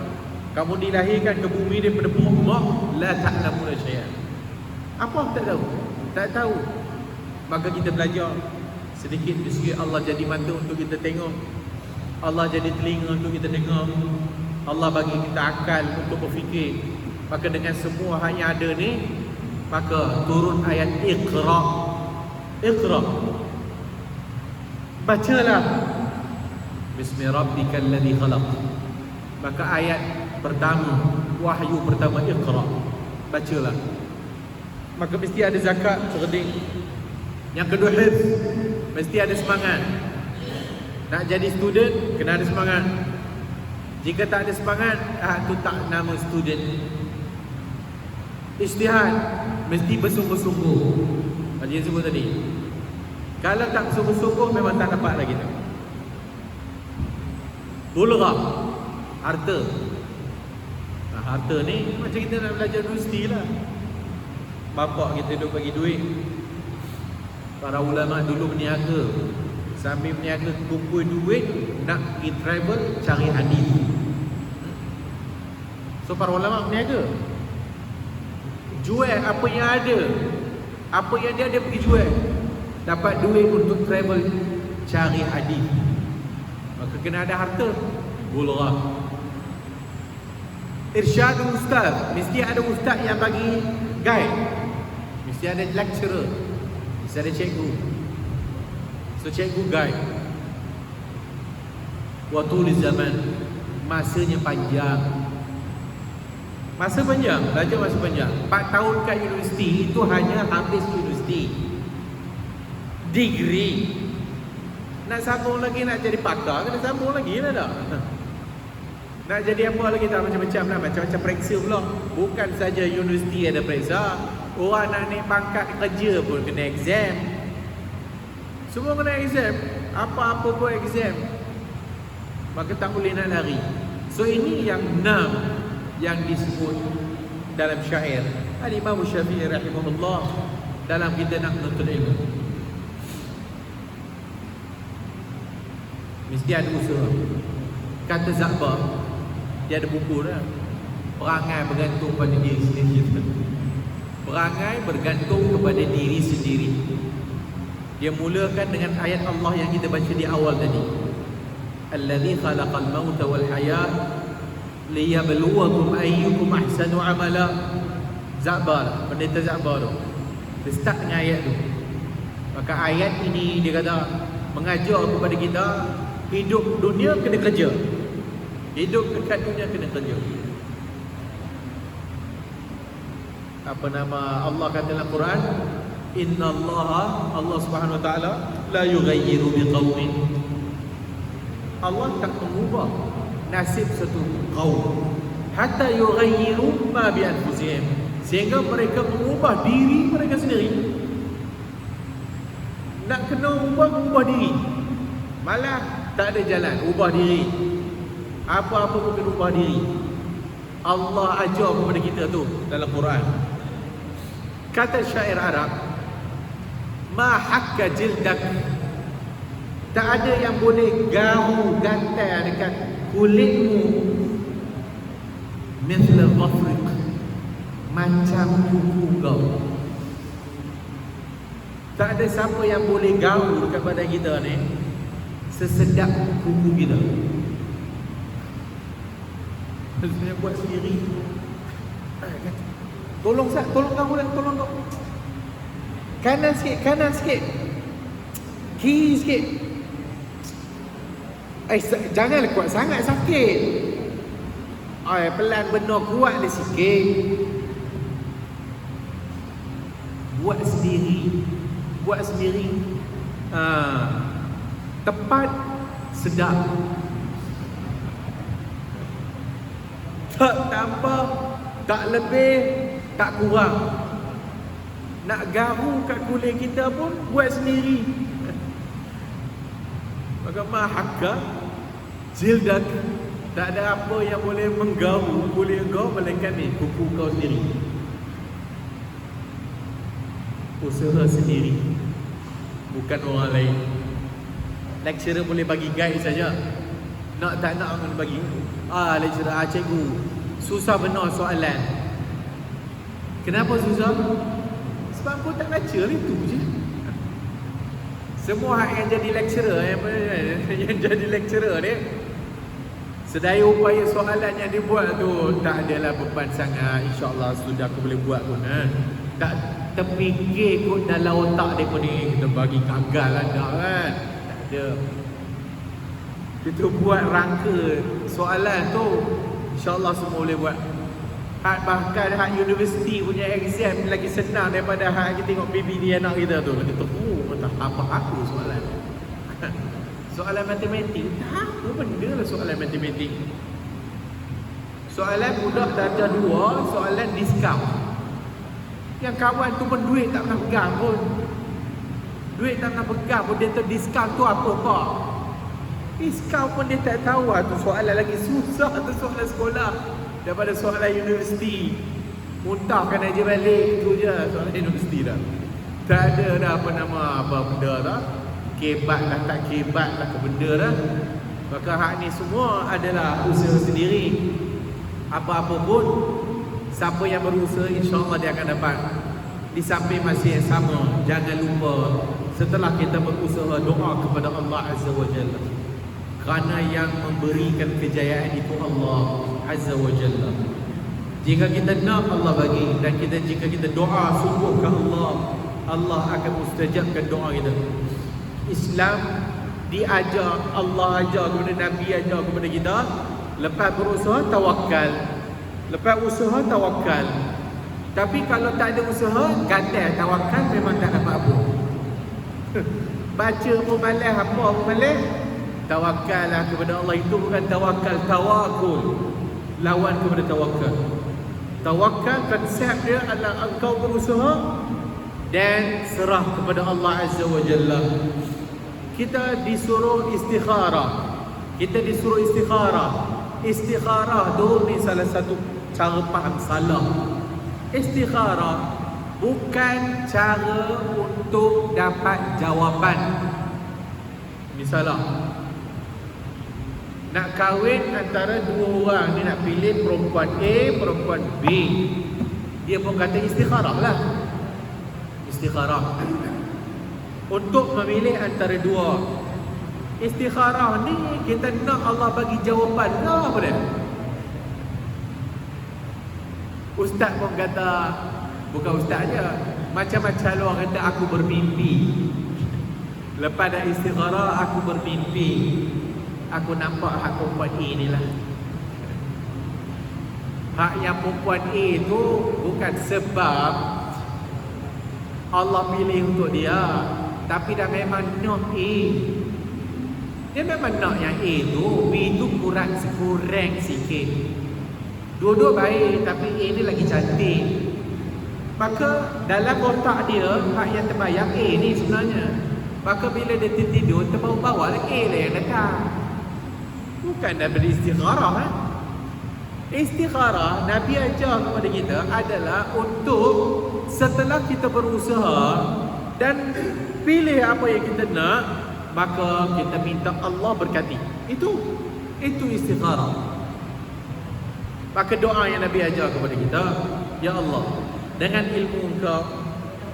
kamu dilahirkan ke bumi daripada perut mak, la ta'lamuna syai'an, apa tak tahu. Tak tahu. Maka kita belajar sedikit demi sedikit. Allah jadi mata untuk kita tengok, Allah jadi telinga untuk kita dengar, Allah bagi kita akal untuk berfikir. Maka dengan semua hal yang ada ni, maka turun ayat Iqra. Iqra, bacalah. Bismi rabbikal ladzi khalaq. Maka ayat pertama, wahyu pertama, Iqra, bacalah. Maka mesti ada zakat, cerdik. Yang kedua, hifz, mesti ada semangat. Nak jadi student, kena ada semangat. Jika tak ada semangat, tu tak nama student. Ijtihad, mesti bersungguh-sungguh. Macam yang sebut tadi. Kalau tak bersungguh-sungguh, memang tak dapat lagi tu. Bulghah, harta. Harta ni macam kita nak belajar universiti lah. Bapak kita duk bagi duit. Para ulama dulu berniaga, sambil berniaga kumpul duit nak pergi travel cari hadis. So para ulama berniaga, jual apa yang ada. Apa yang dia pergi jual, dapat duit untuk travel cari hadis. Maka kena ada harta. Bulghah. Irsyadul ustaz, mesti ada ustaz yang bagi guide. Mesti ada lecturer, mesti ada cikgu. So cikgu guide. Watul zaman, masanya panjang. Masa panjang, belajar masa panjang. 4 tahun kat universiti itu hanya habis universiti, degree. Nak sambung lagi, nak jadi pakar, kena sambung lagi lah dah. Nak jadi apa lagi tak, macam-macam lah. Macam-macam periksa pula. Bukan saja universiti ada periksa, orang nak naik pangkat kerja pun kena exam. Semua kena exam. Apa-apa pun exam. Maka tak boleh nak lari. So ini yang 6 yang disebut dalam syair Al-Imam Syafi'i rahimahullah dalam kita nak menuntut ilmu. Mesti ada usaha. Kata Zakbar, dia ada buku dah, perangai bergantung pada diri sendiri. Perangai bergantung kepada diri sendiri. Dia mulakan dengan ayat Allah yang kita baca di awal tadi. Allazi khalaqal mauta wal hayat liyabluwakum ayyukum ahsanu amala. Za'bar, pendeta Za'bar tu. Dia start dengan ayat tu. Maka ayat ini dia kata mengajar kepada kita hidup dunia kena kerja. Hidup dekat dunia kena kerja. Apa nama Allah kata dalam Quran, innallaha, Allah Subhanahu wa taala la yughayyiru biqaumin. Allah tak mengubah nasib satu kaum hatta yughayyiru ma bi anfusihim, sehingga mereka mengubah diri mereka sendiri. Nak kena ubah diri, malah tak ada jalan ubah diri. Apa-apa pun kena ubah diri. Allah ajar kepada kita tu dalam Quran. Kata syair Arab, ma hakka jildak, tak ada yang boleh garu gantai dekat kulitmu mithla ghafriq, macam kuku kau. Tak ada siapa yang boleh garu dekat badan kita ni sesedap kuku kita. Saya buat sendiri. Tolong Sat, tolong kau. Kanan sikit. Kiri sikit. Janganlah kuat sangat, sakit. Pelan benar, kuat dia sikit. Buat sendiri. Tepat, sedap. Tak tambah, tak lebih, tak kurang. Nak garu kat kulit kita pun buat sendiri. Maka mahakka jildak, tak ada apa yang boleh menggaru kulit kau melainkan ni kuku kau sendiri. Usaha sendiri, bukan orang lain. Lecturer boleh bagi guide saja. Nak tak nak kena bagi. Lecturer, cikgu, susah benar soalan. Kenapa susah? Sebab kau tak baca itu je. Semua hak yang jadi lecturer, yang jadi lecturer ni, sedaya upaya soalan yang dibuat tu tak adalah beban sangat. InsyaAllah sudah aku boleh buat pun. Tak terfikir kot dalam otak dia pun ni kita bagi gagal anda kan. Tak ada. Kita buat rangka soalan tu, InsyaAllah semua boleh buat. Bahkan hak universiti punya exam lagi senang daripada hak kita tengok PBD anak kita tu. Kita apa aku soalan. Soalan matematik, tak apa benda lah soalan matematik. Soalan budak darjah 2, soalan diskaun. Yang kawan tu pun duit tak pernah pegang pun. Dia tu diskaun tu apa kak? Diskaun pun dia tak tahu lah tu soalan lagi susah tu soalan sekolah daripada soalan universiti. Muntahkan aja balik, tu je soalan universiti dah. Tak ada dah apa benda dah. Kebat lah tak kebat lah ke benda dah. Maka hak ni semua adalah usaha sendiri. Apa-apa pun, siapa yang berusaha insyaAllah dia akan dapat. Di samping masih yang sama, jangan lupa setelah kita berusaha, doa kepada Allah Azza wa Jalla. Kerana yang memberikan kejayaan itu Allah Azza wa Jalla. Jika kita nak, Allah bagi. Dan jika kita doa sungguh ke Allah, Allah akan mustajabkan doa kita. Islam diajar, Allah ajar kepada Nabi, ajar kepada kita. Lepas berusaha, tawakal. Lepas usaha, tawakal. Tapi kalau tak ada usaha, gatal. Tawakal memang tak dapat apa. Baca pun malas, apa pun malas. Tawakal lah kepada Allah. Itu bukan tawakal, tawakul. Lawan kepada tawakal. Tawakal konsep dia adalah engkau berusaha dan serah kepada Allah Azza wa Jalla. Kita disuruh istikharah. Istikharah tu ni salah satu cara faham salah. Istikharah bukan cara untuk dapat jawapan. Misalnya nak kahwin antara dua orang ni, nak pilih perempuan A, perempuan B. Dia pun kata istikharah lah. Istikharah untuk memilih antara dua. Istikharah ni kita nak Allah bagi jawapan ke apa dia? Ustaz pun kata, bukan ustaz je, macam-macam orang kata aku bermimpi. Lepas dah istikharah aku bermimpi, aku nampak hak perempuan A ni lah. Hak yang perempuan A tu bukan sebab Allah pilih untuk dia, tapi dah memang nak A. Dia memang nak yang A tu, B tu kurang sikit. Dua-dua baik, tapi A ni lagi cantik. Maka dalam otak dia, hak yang terbayang A ni sebenarnya. Maka bila dia tertidur, terbawa-bawa A lah yang datang. Bukan daripada istikharah. Istikharah Nabi ajar kepada kita adalah untuk setelah kita berusaha dan pilih apa yang kita nak, maka kita minta Allah berkati. Itu istikharah. Maka doa yang Nabi ajar kepada kita, ya Allah, dengan ilmu engkau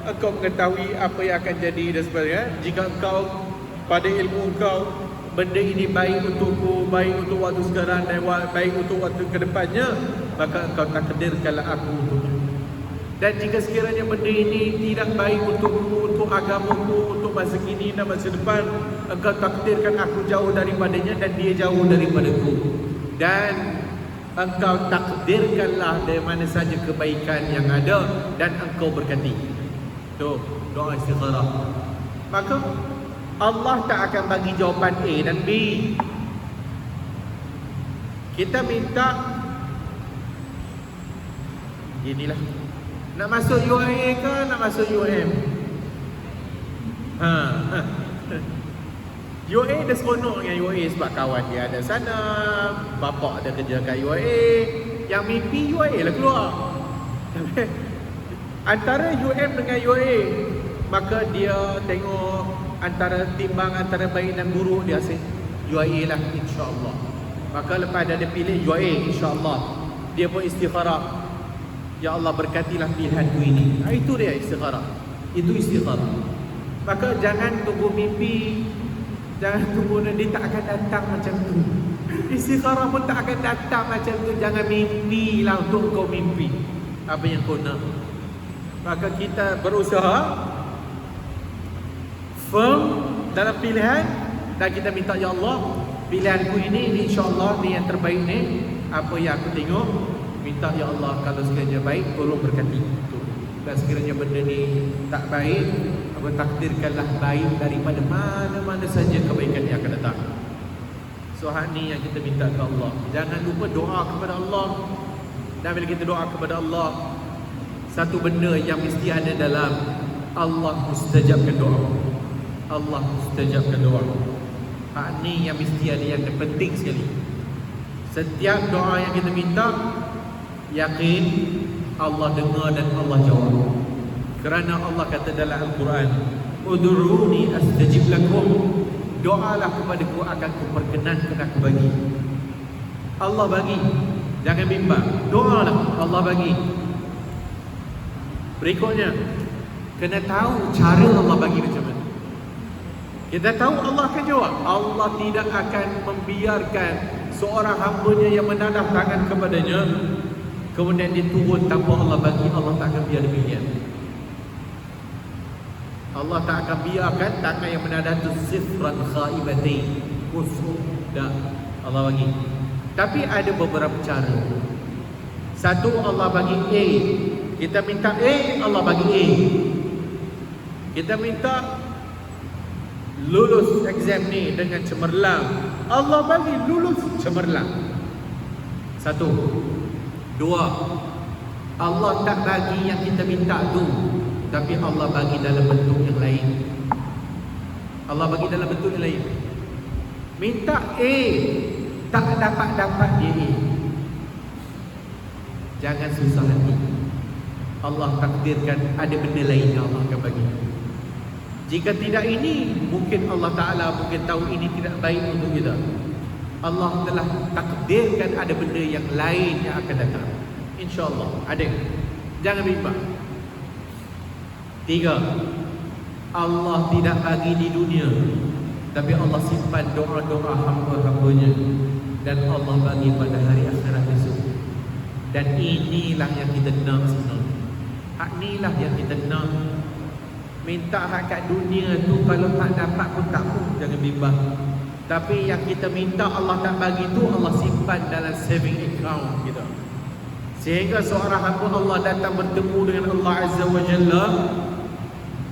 mengetahui apa yang akan jadi dan sebagainya. Jika engkau pada ilmu engkau benda ini baik untukku, baik untuk waktu sekarang dan baik untuk waktu kedepannya, maka engkau takdirkanlah aku untuknya. Dan jika sekiranya benda ini tidak baik untukku, untuk agamaku, untuk masa kini dan masa depan, engkau takdirkan aku jauh daripadanya dan dia jauh daripadaku. Dan engkau takdirkanlah dari mana saja kebaikan yang ada dan engkau berkati. Tu doa istikharah. Maka Allah tak akan bagi jawapan A dan B. Kita minta inilah, nak masuk UIA ke nak masuk UM? UA dia seronok dengan UA sebab kawan dia ada sana, bapak ada kerja kat UA. Yang mimpi UA lah keluar. Antara UM dengan UA, maka dia tengok timbang antara baik dan buruk, dia say UA lah insya-Allah. Maka lepas dia pilih UA insya-Allah, dia pun istikharah, ya Allah berkatilah pilihanku ini. Itu dia istikharah. Itu istikharah. Maka jangan tunggu mimpi, jangan tunggu dia tak akan datang macam tu. Istikharah pun tak akan datang macam tu. Jangan mimpilah untuk kau mimpi apa yang kau nak. Maka kita berusaha firm dalam pilihan dan kita minta, ya Allah, pilihanku ini insya-Allah ni yang terbaik ni. Apa yang aku tengok, minta ya Allah kalau sekiranya baik tolong berkati. Dan sekiranya benda ni tak baik, apa takdirkanlah baik daripada mana-mana saja kebaikan yang akan datang. So hak ni yang kita minta ke Allah. Jangan lupa doa kepada Allah. Dan bila kita doa kepada Allah, satu benda yang mesti ada dalam, Allah mustajabkan doa. Allah mustajabkan doa. Hak ni yang mesti ada, yang penting sekali. Setiap doa yang kita minta, yakin Allah dengar dan Allah jawab. Kerana Allah kata dalam Al-Quran, ud'uni astajib lakum. Doalah kepadaku, akan kuperkenankan aku bagi. Allah bagi, jangan bimbang. Doalah, Allah bagi. Berikutnya, kena tahu cara Allah bagi macam mana. Kita tahu Allah akan jawab. Allah tidak akan membiarkan seorang hamba-Nya yang menadah tangan kepadanya kemudian dia turun tanpa Allah bagi. Allah tak akan biar demikian. Allah tak akan biarkan tangan yang menadah tu sifran khaibatain, kosong. Tak, Allah bagi. Tapi ada beberapa cara. Satu, Allah bagi A. Kita minta A, Allah bagi A. Kita minta lulus exam ni dengan cemerlang, Allah bagi lulus cemerlang. Satu. Dua, Allah tak bagi yang kita minta tu, tapi Allah bagi dalam bentuk yang lain. Allah bagi dalam bentuk yang lain. Minta A, tak dapat dia A. Jangan susah hati. Allah takdirkan ada benda lain yang Allah akan bagi. Jika tidak ini, mungkin Allah Ta'ala mungkin tahu ini tidak baik untuk kita. Allah telah takdirkan ada benda yang lain yang akan datang. InsyaAllah ada. Jangan bimbang. 3, Allah tidak bagi di dunia, tapi Allah simpan doa-doa hamba-hambanya, dan Allah bagi pada hari akhirat esok. Dan inilah yang kita nak sebenarnya. Hak inilah yang kita nak. Minta hak kat dunia tu, kalau tak dapat pun tak pun, jangan bimbang. Tapi yang kita minta Allah tak bagi tu, Allah simpan dalam saving account kita. Sehingga seorang hamba Allah datang bertemu dengan Allah Azza wa Jalla,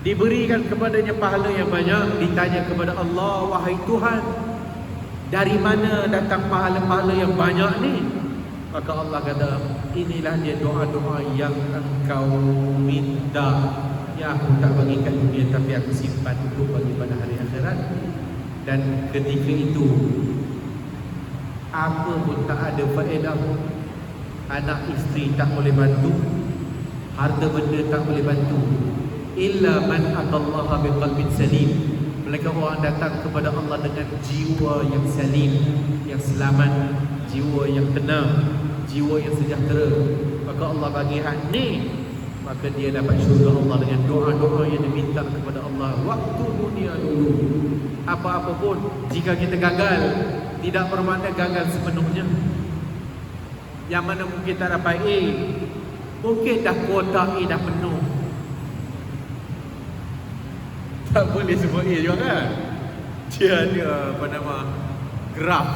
diberikan kepadanya pahala yang banyak. Ditanya kepada Allah, wahai Tuhan, dari mana datang pahala-pahala yang banyak ni? Maka Allah kata, inilah dia doa-doa yang engkau minta, yang aku tak bagi kat dunia, tapi aku simpan untuk bagi pada hari akhirat. Dan ketika itu, apa pun tak ada faedah. Anak isteri tak boleh bantu, harta benda tak boleh bantu, illa man atallaha biqalbin salim. Mereka orang datang kepada Allah dengan jiwa yang salim, yang selamat, jiwa yang tenang, jiwa yang sejahtera. Maka Allah bagi hak ni, maka dia dapat syurga Allah dengan doa-doa yang diminta kepada Allah waktu dunia dulu. Apa-apa pun, jika kita gagal, tidak bermakna gagal sepenuhnya. Yang mana mungkin tak dapat A, mungkin dah kuota A dah penuh, tak boleh sebut A juga kan. Dia ada apa nama, graf,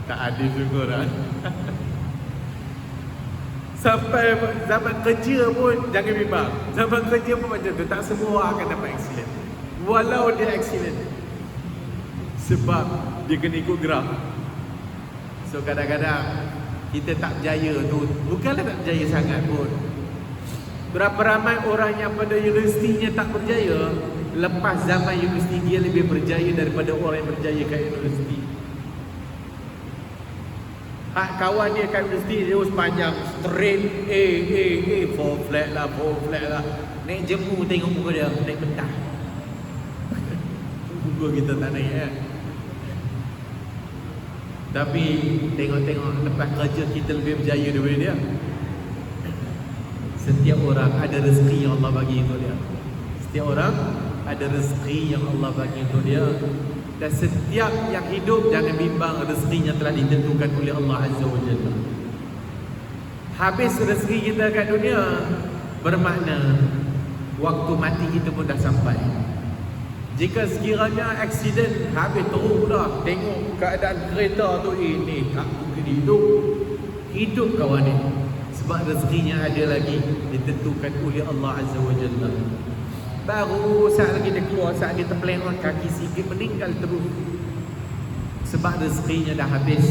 tak ada juga kan. Sampai zaman kerja pun jangan bimbang. Zaman kerja pun macam tu, tak semua akan dapat excellent, walau dia excellent, sebab dia kena ikut graf. So kadang-kadang kita tak berjaya tu, bukanlah tak berjaya sangat pun. Berapa ramai orang yang pada universitinya tak berjaya, lepas zaman universiti dia lebih berjaya daripada orang yang berjaya kat universiti. Hak kawan dia kat universiti, dia sepanjang straight A, 4 flat lah, naik jemu tengok muka dia, naik petah. Muka kita tak naik kan. Tapi tengok-tengok lepas kerja kita lebih berjaya daripada dia. Setiap orang ada rezeki yang Allah bagi untuk dia. Setiap orang ada rezeki yang Allah bagi untuk dia. Dan setiap yang hidup, jangan bimbang, rezekinya telah ditentukan oleh Allah Azza wa Jalla. Habis rezeki kita kat dunia, bermakna waktu mati kita pun dah sampai. Jika sekiranya aksiden, habis terus dah tengok keadaan kereta tu, ini tak mungkin hidup kawan ni. Sebab rezekinya ada lagi, ditentukan oleh Allah Azza wa Jalla. Baru saat lagi dia keluar, saat dia terpelengok kaki sikit, meninggal terus. Sebab rezekinya dah habis.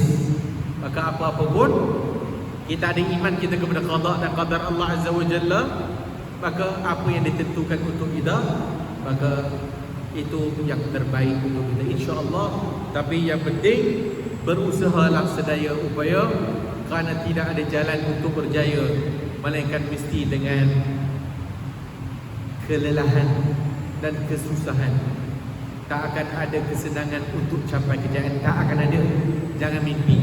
Maka apa-apa pun, kita ada iman kita kepada qada dan qadar Allah Azza wa Jalla, maka apa yang ditentukan untuk kita, maka itu yang terbaik untuk kita, insya-Allah. Tapi yang penting, berusahalah sedaya upaya, kerana tidak ada jalan untuk berjaya melainkan mesti dengan kelelahan dan kesusahan. Tak akan ada kesenangan untuk capai kejayaan, tak akan ada. Jangan mimpi.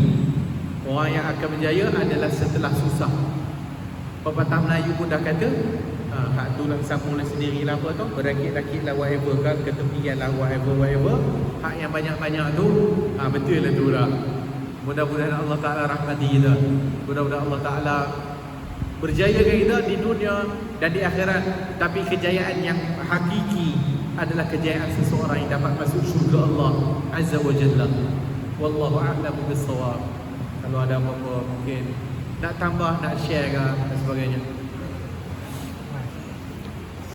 Orang yang akan berjaya adalah setelah susah. Pepatah Melayu pun dah kata, hak tu lah sambunglah sendirilah apa tu, berakit-rakit lah whatever kan, ketepian lah whatever. Hak yang banyak-banyak tu, betul lah tu lah. Mudah-mudahan Allah Ta'ala rahmati kita. Mudah-mudahan Allah Ta'ala berjayakan kita di dunia dan di akhirat. Tapi kejayaan yang hakiki adalah kejayaan seseorang yang dapat masuk syurga Allah Azza wa Jalla. Wallahu a'lamu bis-shawab. Kalau ada apa-apa mungkin nak tambah, nak share ke dan sebagainya.